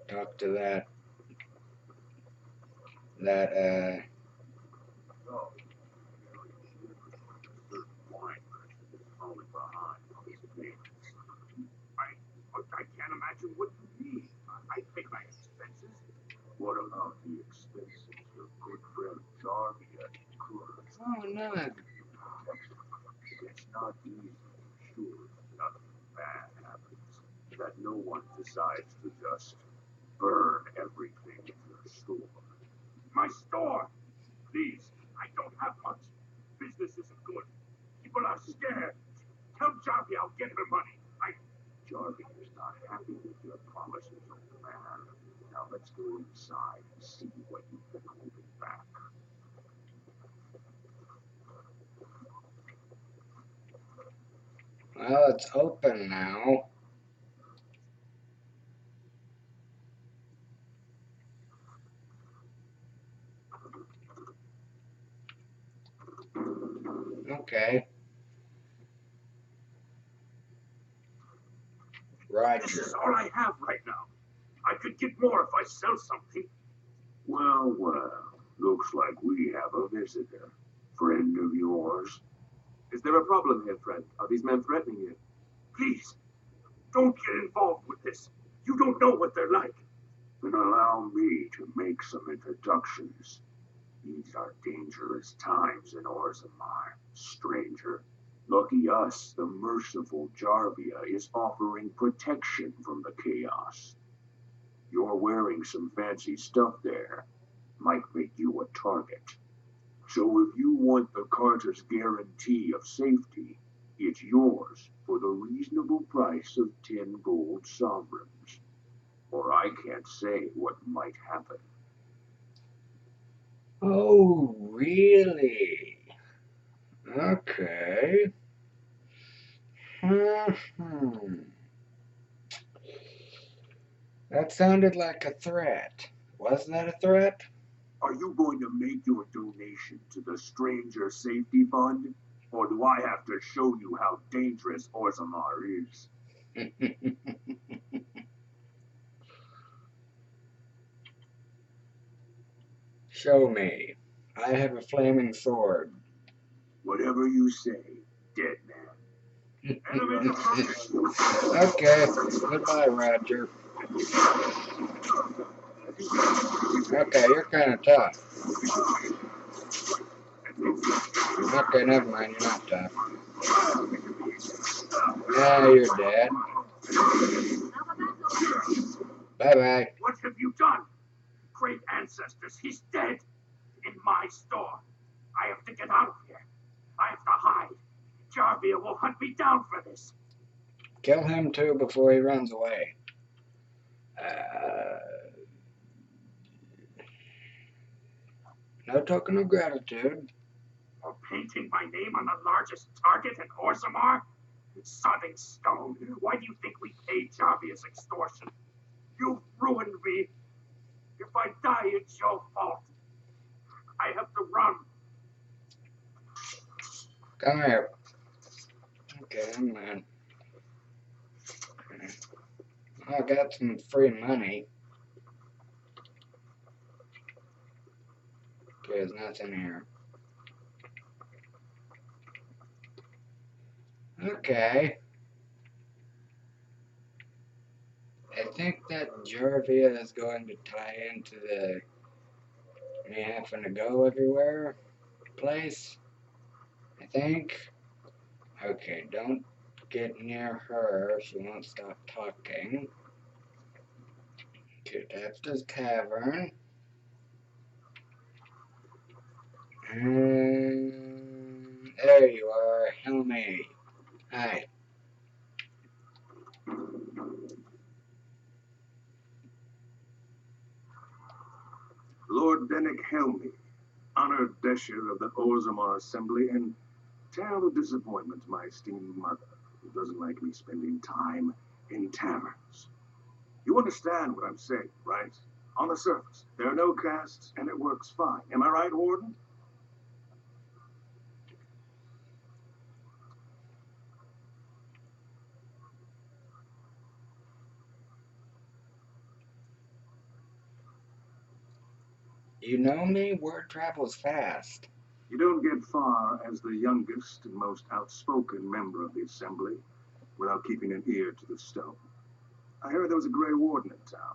talk to that, I can't imagine what you mean. I pay my expenses. What about the expenses your good friend Jarvia incurred? oh no. It's not easy, sure. Nothing bad happens. That no one decides to just burn everything in your store. My store! Please, I don't have much. Business isn't good. People are scared. Tell Jarvia I'll get her money. Jarvia is not happy with your promises, old man. Now let's go inside and see what you've been holding back. Well, it's open now. Okay. Roger. This is all I have right now. I could get more if I sell something. Well, looks like we have a visitor. Friend of yours. Is there a problem here, friend? Are these men threatening you? Please, don't get involved with this. You don't know what they're like. Then allow me to make some introductions. These are dangerous times in Orzammar, stranger. Lucky us, the merciful Jarvia is offering protection from the chaos. You're wearing some fancy stuff there. Might make you a target. So if you want the Carter's guarantee of safety, it's yours for the reasonable price of 10 gold sovereigns. Or I can't say what might happen. Oh, really? Okay. That sounded like a threat. Was that a threat? Are you going to make your donation to the Stranger Safety Fund? Or do I have to show you how dangerous Orzammar is? Show me. I have a flaming sword. Whatever you say, dead man. Enemy approaching. Okay, goodbye, Roger. Okay, you're kind of tough. Okay, never mind, you're not tough. Yeah, you're dead. Bye-bye. What have you done? Great ancestors, he's dead. In my store. I have to get out of here. I have to hide. Jarvia will hunt me down for this. Kill him too before he runs away. No token of gratitude. For painting my name on the largest target in Orzammar? Sodding stone. Why do you think we paid Jarvia's extortion? You've ruined me. If I die, it's your fault. I have to run. Come here. Okay, man. I got some free money. Okay, there's nothing here. Okay. I think that Jarvia is going to tie into the me having to go everywhere place. I think. Okay, don't get near her. She won't stop talking. Okay, that's this cavern. And there you are, Helmy. Hi. Lord Dennick Helmy, honored Desher of the Orzammar Assembly, and terrible disappointment to my esteemed mother, who doesn't like me spending time in taverns. You understand what I'm saying, right? On the surface, there are no castes, and it works fine. Am I right, Warden? You know me? Word travels fast. You don't get far as the youngest and most outspoken member of the Assembly without keeping an ear to the stone. I heard there was a Grey Warden in town.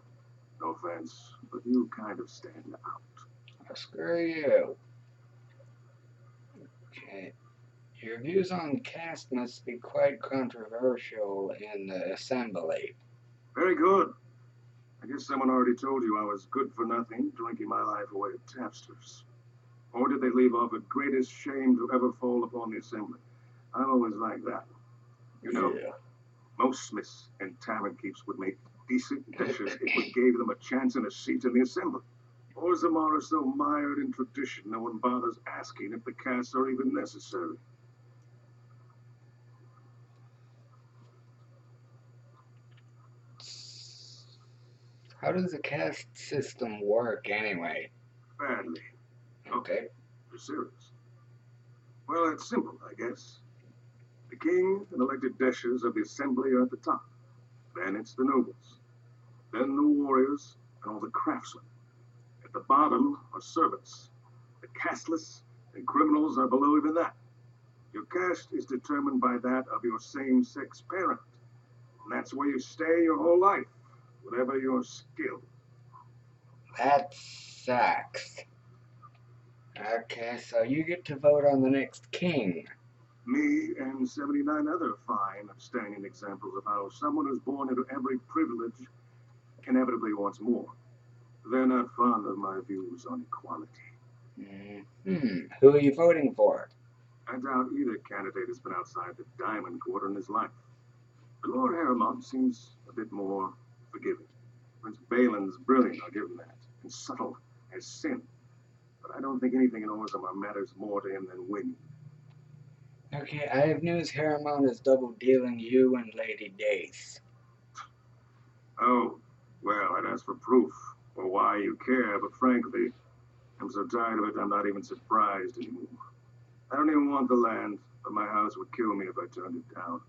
No offense, but you kind of stand out. Oh, screw you. Okay. Your views on caste must be quite controversial in the Assembly. Very good. I guess someone already told you I was good for nothing, drinking my life away at tapsters. Or did they leave off at greatest shame to ever fall upon the Assembly? I'm always like that. You know, Yeah. most smiths and tavern keeps would make decent dishes if we gave them a chance and a seat in the Assembly. Orzammar is so mired in tradition, no one bothers asking if the castes are even necessary. How does the caste system work anyway? Badly. Okay. You're serious. Well, it's simple, I guess. The king and elected deshers of the assembly are at the top. Then it's the nobles. Then the warriors and all the craftsmen. At the bottom are servants. The casteless and criminals are below even that. Your caste is determined by that of your same-sex parent. And that's where you stay your whole life, whatever your skill. That sucks. Okay, so you get to vote on the next king. Me and 79 other fine, upstanding examples of how someone who's born into every privilege inevitably wants more. They're not fond of my views on equality. Who are you voting for? I doubt either candidate has been outside the Diamond Quarter in his life. But Lord Harrimont seems a bit more forgiving. Prince Balin's brilliant, I'll give him that, and subtle as sin. But I don't think anything in Orzammar matters more to him than winning. Okay, I have news. Harrimont is double dealing you and Lady Dace. Oh, Well, I'd ask for proof, or why you care, but frankly, I'm so tired of it I'm not even surprised anymore. I don't even want the land, but my house would kill me if I turned it down.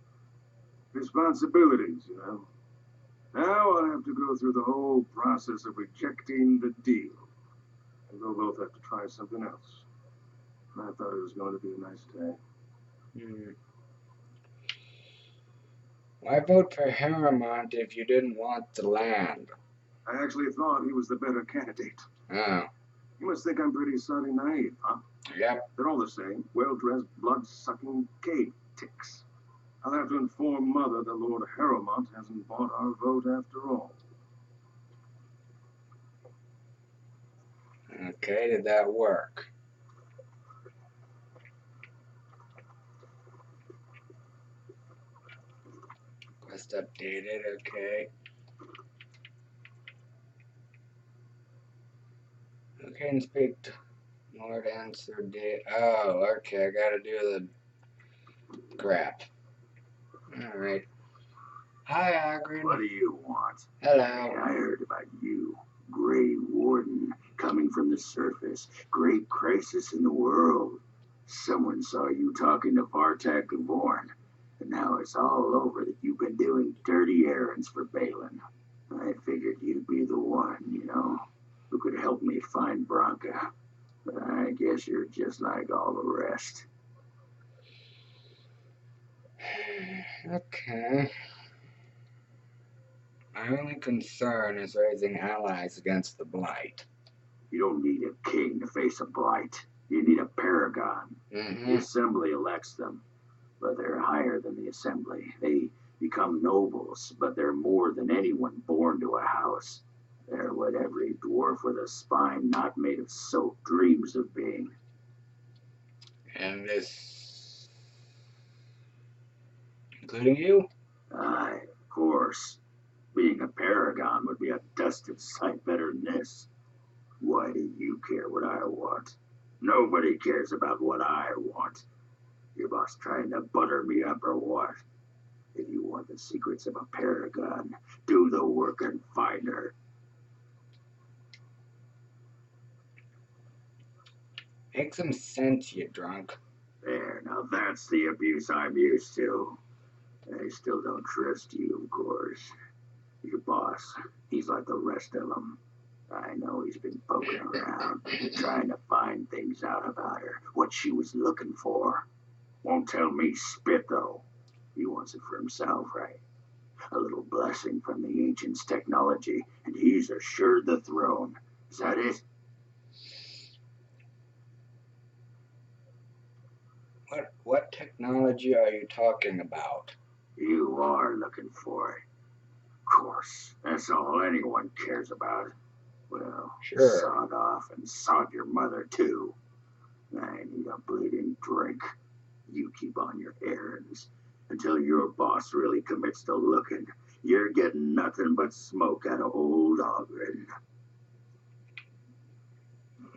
Responsibilities, you know. Now I'll have to go through the whole process of rejecting the deal. And we'll both have to try something else. And I thought it was going to be a nice day. Why vote for Harrimont if you didn't want the land? I actually thought he was the better candidate. Oh, You must think I'm pretty sunny naive, huh? yep. They're all the same, well-dressed, blood-sucking cave ticks. I'll have to inform Mother that Lord Harrimont hasn't bought our vote after all. Okay, did that work? Quest updated, okay. Okay, and speak to Lord answer date. Oh, okay, I gotta do the crap. Alright. Hi, Agrin. What do you want? Hello. I heard about you. Grey Warden, coming from the surface. Great crisis in the world. Someone saw you talking to Vartak Gavorn, and now it's all over that you've been doing dirty errands for Balin. I figured you'd be the one, you know, who could help me find Branka. But I guess you're just like all the rest. Okay. My only concern is raising allies against the Blight. You don't need a king to face a blight. You need a paragon. The Assembly elects them, but they're higher than the Assembly. They become nobles, but they're more than anyone born to a house. They're what every dwarf with a spine not made of soap dreams of being. And this... including you? Aye, of course. Being a paragon would be a dusted sight better than this. Why do you care what I want? Nobody cares about what I want. Your boss trying to butter me up or what? If you want the secrets of a paragon, do the work and find her. Make some sense, you drunk. There, now that's the abuse I'm used to. I still don't trust you, of course. Your boss, he's like the rest of them. I know he's been poking around, trying to find things out about her, what she was looking for. Won't tell me spit, though. He wants it for himself, right? A little blessing from the ancients' technology, and he's assured the throne. Is that it? What technology are you talking about? You are looking for it. Of course, that's all anyone cares about. Well, Sure. sod off and sod your mother, too. I need a bleeding drink. You keep on your errands until your boss really commits to looking. You're getting nothing but smoke out of old Ogren.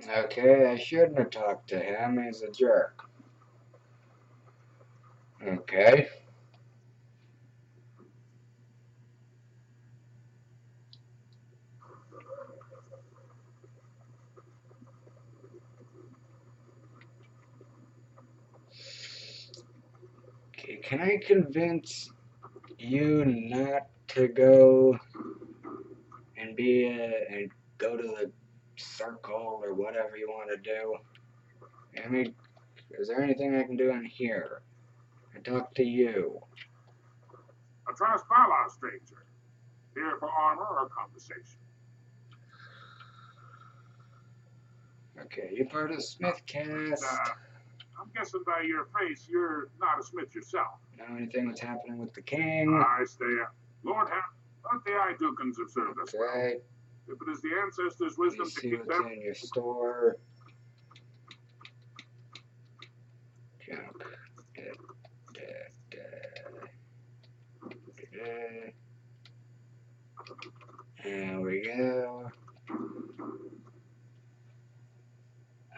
Okay, I shouldn't have talked to him. He's a jerk. Okay. Okay, can I convince you not to go and and go to the circle or whatever you want to do? I mean, is there anything I can do in here? I talk to you. A Transpala, stranger. Here for armor or conversation? Okay, you part of Smithcast. I'm guessing by your face you're not a smith yourself. Know anything what's happening with the king? I stay up. Lord have, let the Aeducans have served us well. Okay. If it is the ancestors' Let me wisdom to see keep what's them, in your store. Junk. There we go.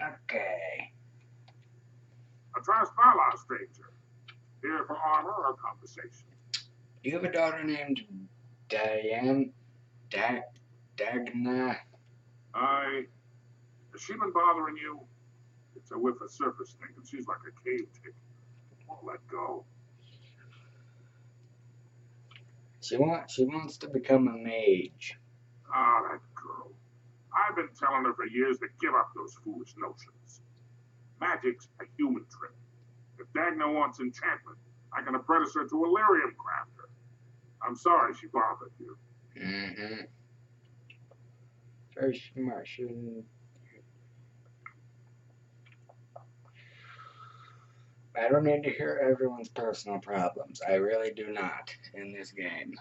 Okay. a Transpala, stranger. Here for armor or conversation? You have a daughter named Diane? Dagna. Has she been bothering you? It's a whiff of surface thing, and she's like a cave tick. Won't let go. She wants to become a mage. Ah, that girl. I've been telling her for years to give up those foolish notions. Magic's a human trick. If Dagna wants enchantment, I can apprentice her to a lyrium crafter. I'm sorry she bothered you. Mm-hmm. Very smart. Shouldn't. I don't need to hear everyone's personal problems. I really do not in this game.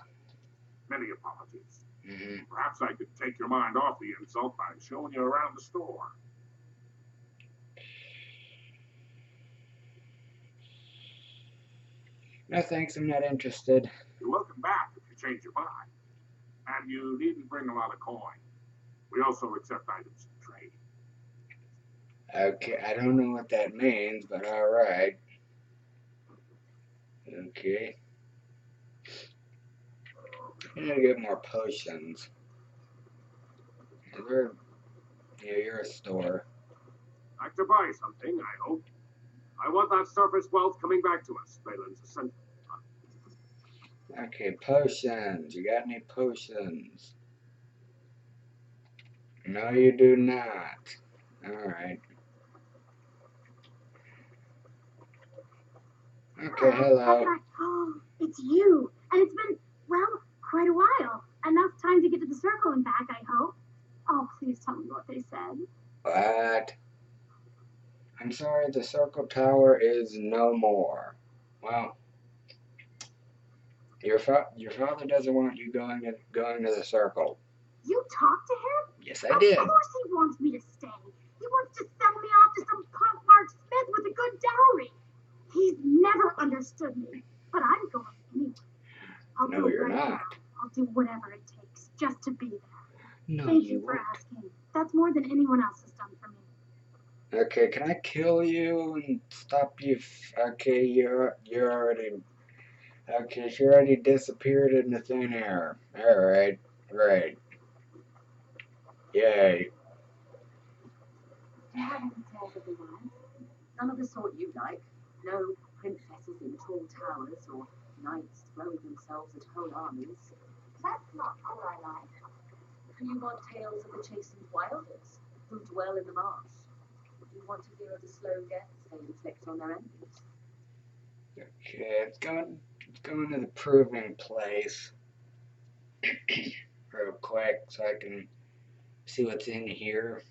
Many apologies. Mm-hmm. Perhaps I could take your mind off the insult by showing you around the store. No thanks, I'm not interested. You're welcome back if you change your mind. And you needn't bring a lot of coin. We also accept items in trade. Okay, I don't know what that means, but alright. Okay. I need to get more potions. Is there... Yeah, you're a store. Like to buy something, I hope. I want that surface wealth coming back to us, Balin's ascent. Okay, potions. You got any potions? No, you do not. Alright. Okay, hello. Oh, it's you. And it's been, well, quite a while. Enough time to get to the circle and back, I hope. Oh, please tell me what they said. What? I'm sorry, the circle tower is no more. Well, your father doesn't want you going to the circle. You talked to him? Yes, I did. Of course he wants me to stay. He wants to sell me off to some punk Mark Smith with a good dowry. He's never understood me, but I'm going anyway. I'll No, go you're right not. now. I'll do whatever it takes just to be there. No, Thank you you for won't. asking. That's more than anyone else has done for me. Okay, can I kill you and stop you? Okay, you're already. Okay, she already disappeared into thin air. All right, great. Yay. Do you have any tales of the wild? None of the sort you like. No princesses in tall towers or knights throwing themselves at whole armies. That's not all I like. You want tales of the chastened wilders who dwell in the marsh. You want to hear of the slow deaths they inflict on their enemies. Okay, it's going to the proving place real quick so I can see what's in here.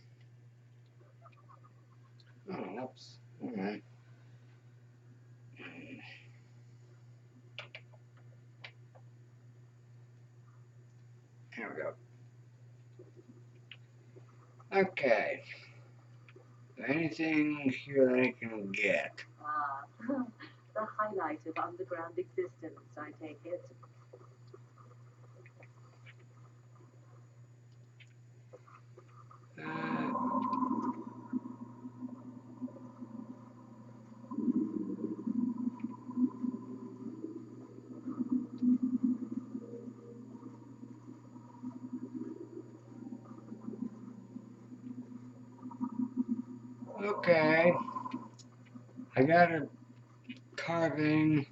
Oh, whoops. Alright. Here we go. Okay. Anything here that I can get? Ah, the highlight of underground existence, I take it. Okay. I got a carving.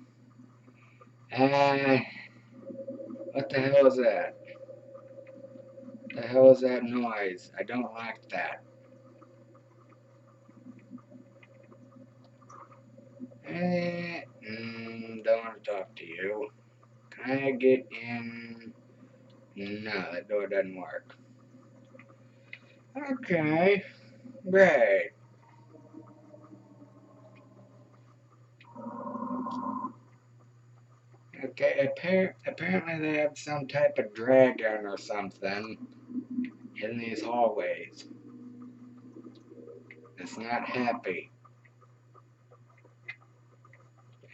What the hell is that? The hell is that noise? I don't like that. Don't want to talk to you. Can I get in? No, that door doesn't work. Okay, great. Okay, apparently they have some type of dragon or something in these hallways. It's not happy.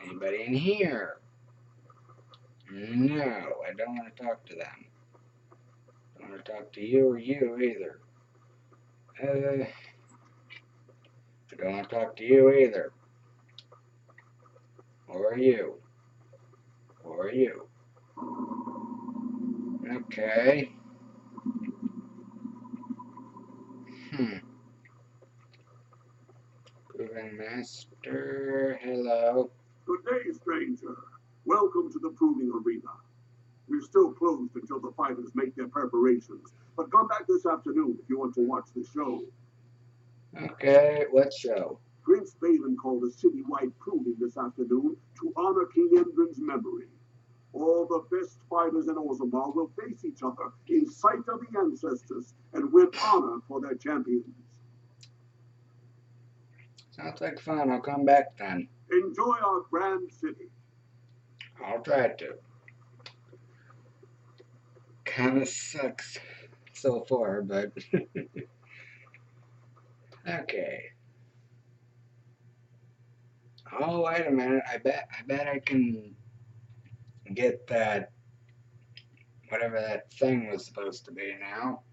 Anybody in here? No, I don't want to talk to them. Don't want to talk to you or you either. I don't want to talk to you either. Or you. Or you. Okay. Proving Master, hello. Good day, stranger. Welcome to the proving arena. We're still closed until the fighters make their preparations, but come back this afternoon if you want to watch the show. Okay, what show? Prince Balin called a citywide proving this afternoon to honor King Endrin's memory. All the best fighters in Orzammar will face each other in sight of the ancestors and win honor for their champions. Sounds like fun. I'll come back then. Enjoy our grand city. I'll try to. Kinda sucks so far, but okay. Oh, wait a minute. I bet I can get that, whatever that thing was supposed to be now.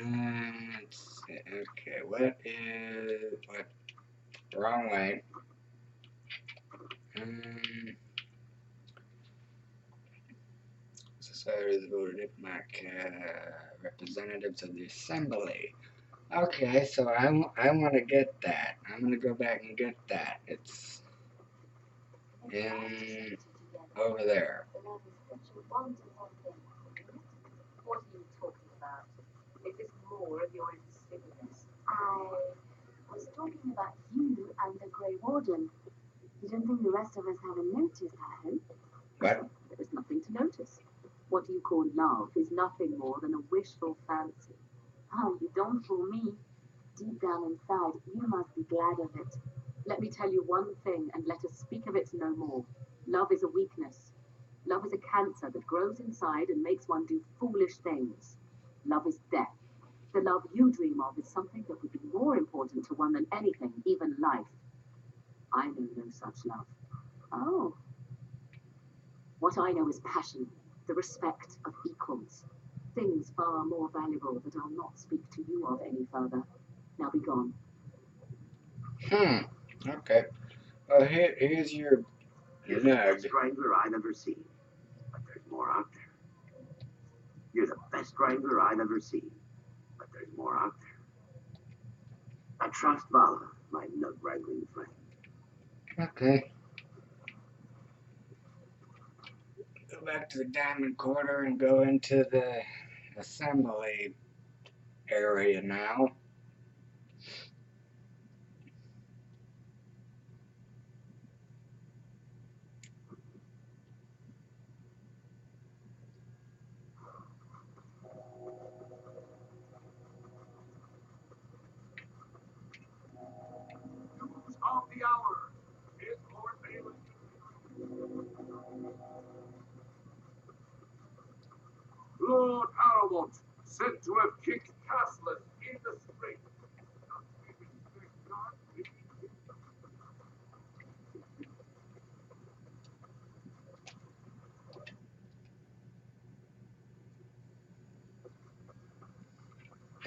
Let's see. Okay, what? Wrong way. Societies voted diplomatic representatives of the assembly. Okay, so I want to get that. I'm going to go back and get that. It's in over there. What are you talking about? Is this more of your insidious? I was talking about you and the Grey Warden. You don't think the rest of us haven't noticed, I hope? What? There is nothing to notice. What you call love is nothing more than a wishful fancy. Oh, you don't fool me. Deep down inside, you must be glad of it. Let me tell you one thing, and let us speak of it no more. Love is a weakness. Love is a cancer that grows inside and makes one do foolish things. Love is death. The love you dream of is something that would be more important to one than anything, even life. I know no such love. Oh, What I know is passion, the respect of equals. Things far more valuable that I'll not speak to you of any further. Now be gone. Okay. Well, here's your You're the nug. best wrangler I've ever seen, but there's more out there. You're the best wrangler I've ever seen, but there's more out there. I trust Vala, my nug wrangling friend. Okay. Go back to the Diamond Quarter and go into the assembly area now. News of the hour is Lord Balin. Lord Paramount, said to have kicked Castless in the spring.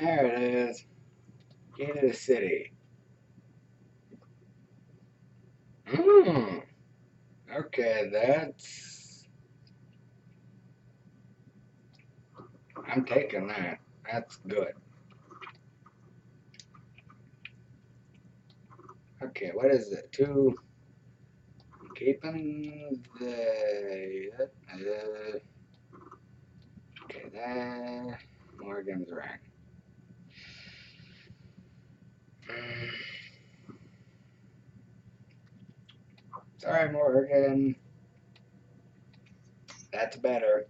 There it is. Gate of the city. Okay, that's... I'm taking that. That's good. Okay, what is it? Keeping the... okay, that... Morgan's rank. Sorry, Morgan. That's better.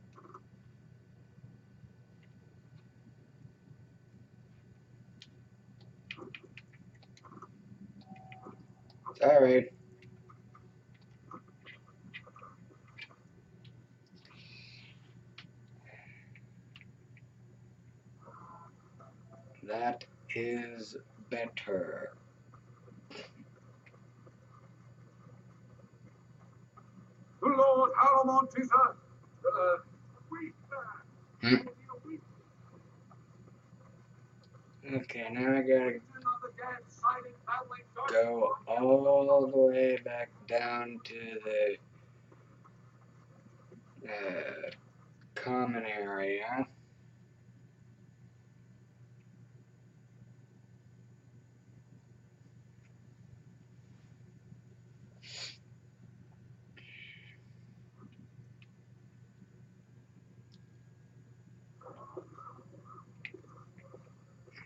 Sorry. That is better. The Lord Paramount is a weak man. Okay, now I gotta go all the way back down to the common area.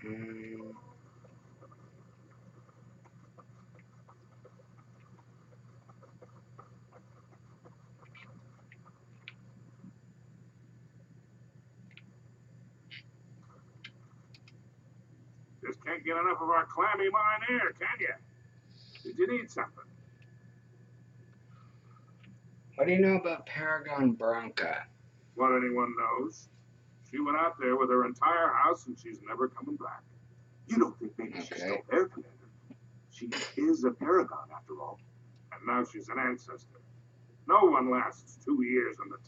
Hmm. Just can't get enough of our clammy mine air, can you? Did you need something? What do you know about Paragon Bronca? What anyone knows. She went out there with her entire house and she's never coming back. You don't think maybe she's still Okay. there, Commander? She is a paragon, after all. And now she's an ancestor. No one lasts 2 years in the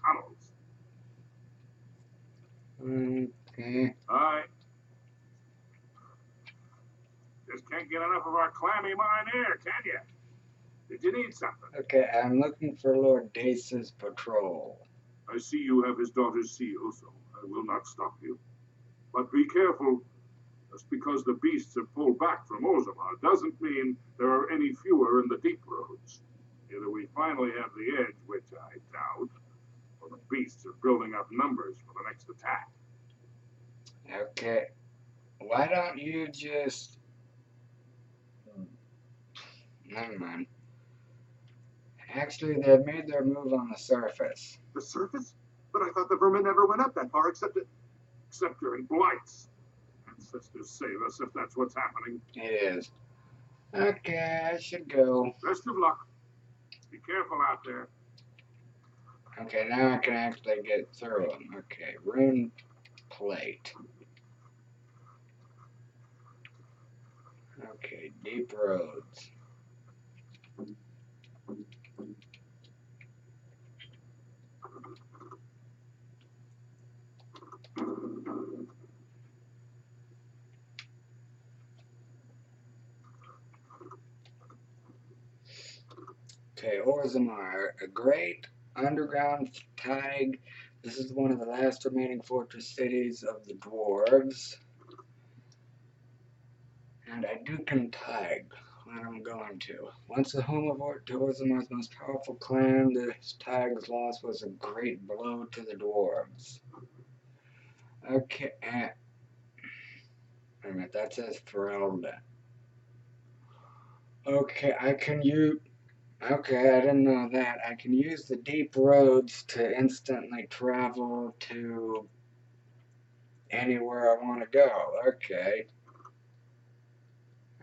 tunnels. Okay. I just can't get enough of our clammy mine air, can you? Did you need something? Okay, I'm looking for Lord Dace's patrol. I see you have his daughter's seal, so I will not stop you. But be careful. Just because the beasts have pulled back from Orzammar doesn't mean there are any fewer in the deep roads. Either we finally have the edge, which I doubt, or the beasts are building up numbers for the next attack. Okay. Why don't you just... Never mind. Actually, they've made their move on the surface. The surface? But I thought the vermin never went up that far except during blights. Ancestors save us if that's what's happening. It is. Okay, I should go. Best of luck. Be careful out there. Okay, now I can actually get through them. Okay, rune plate. Okay, deep roads. Okay, Orzammar, a great underground Thaig. This is one of the last remaining fortress cities of the dwarves. And Aeducan Thaig, where I'm going to. Once the home of Orzammar's most powerful clan, the Thaig's loss was a great blow to the dwarves. Okay, wait a minute, that says Ferelda. Okay, Okay, I didn't know that. I can use the deep roads to instantly travel to anywhere I want to go. Okay.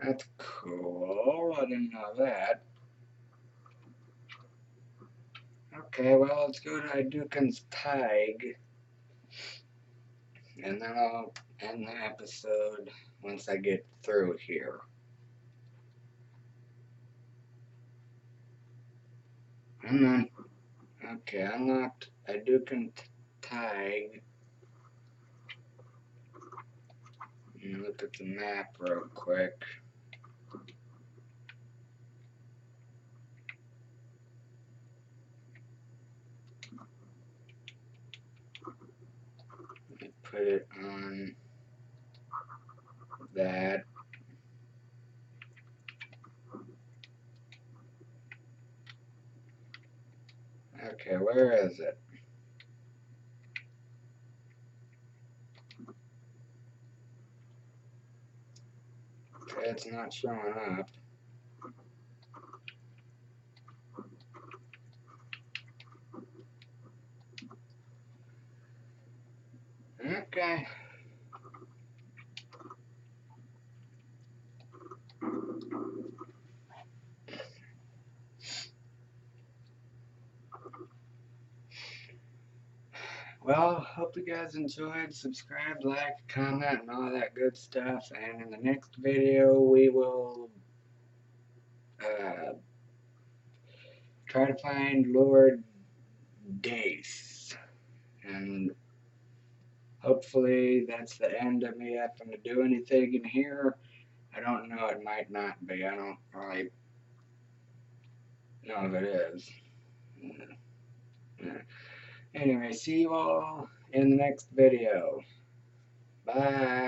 That's cool. I didn't know that. Okay, well, let's go to Aeducan's Thaig. And then I'll end the episode once I get through here. Come on. Okay, unlocked Aeducan Thaig. Look at the map real quick. Let me put it on that. Okay, where is it? Okay, it's not showing up. Okay. Well, hope you guys enjoyed. Subscribe, like, comment, and all that good stuff. And in the next video, we will try to find Lord Dace. And hopefully that's the end of me having to do anything in here. I don't know, it might not be. I don't really know if it is. Anyway, see you all in the next video. Bye.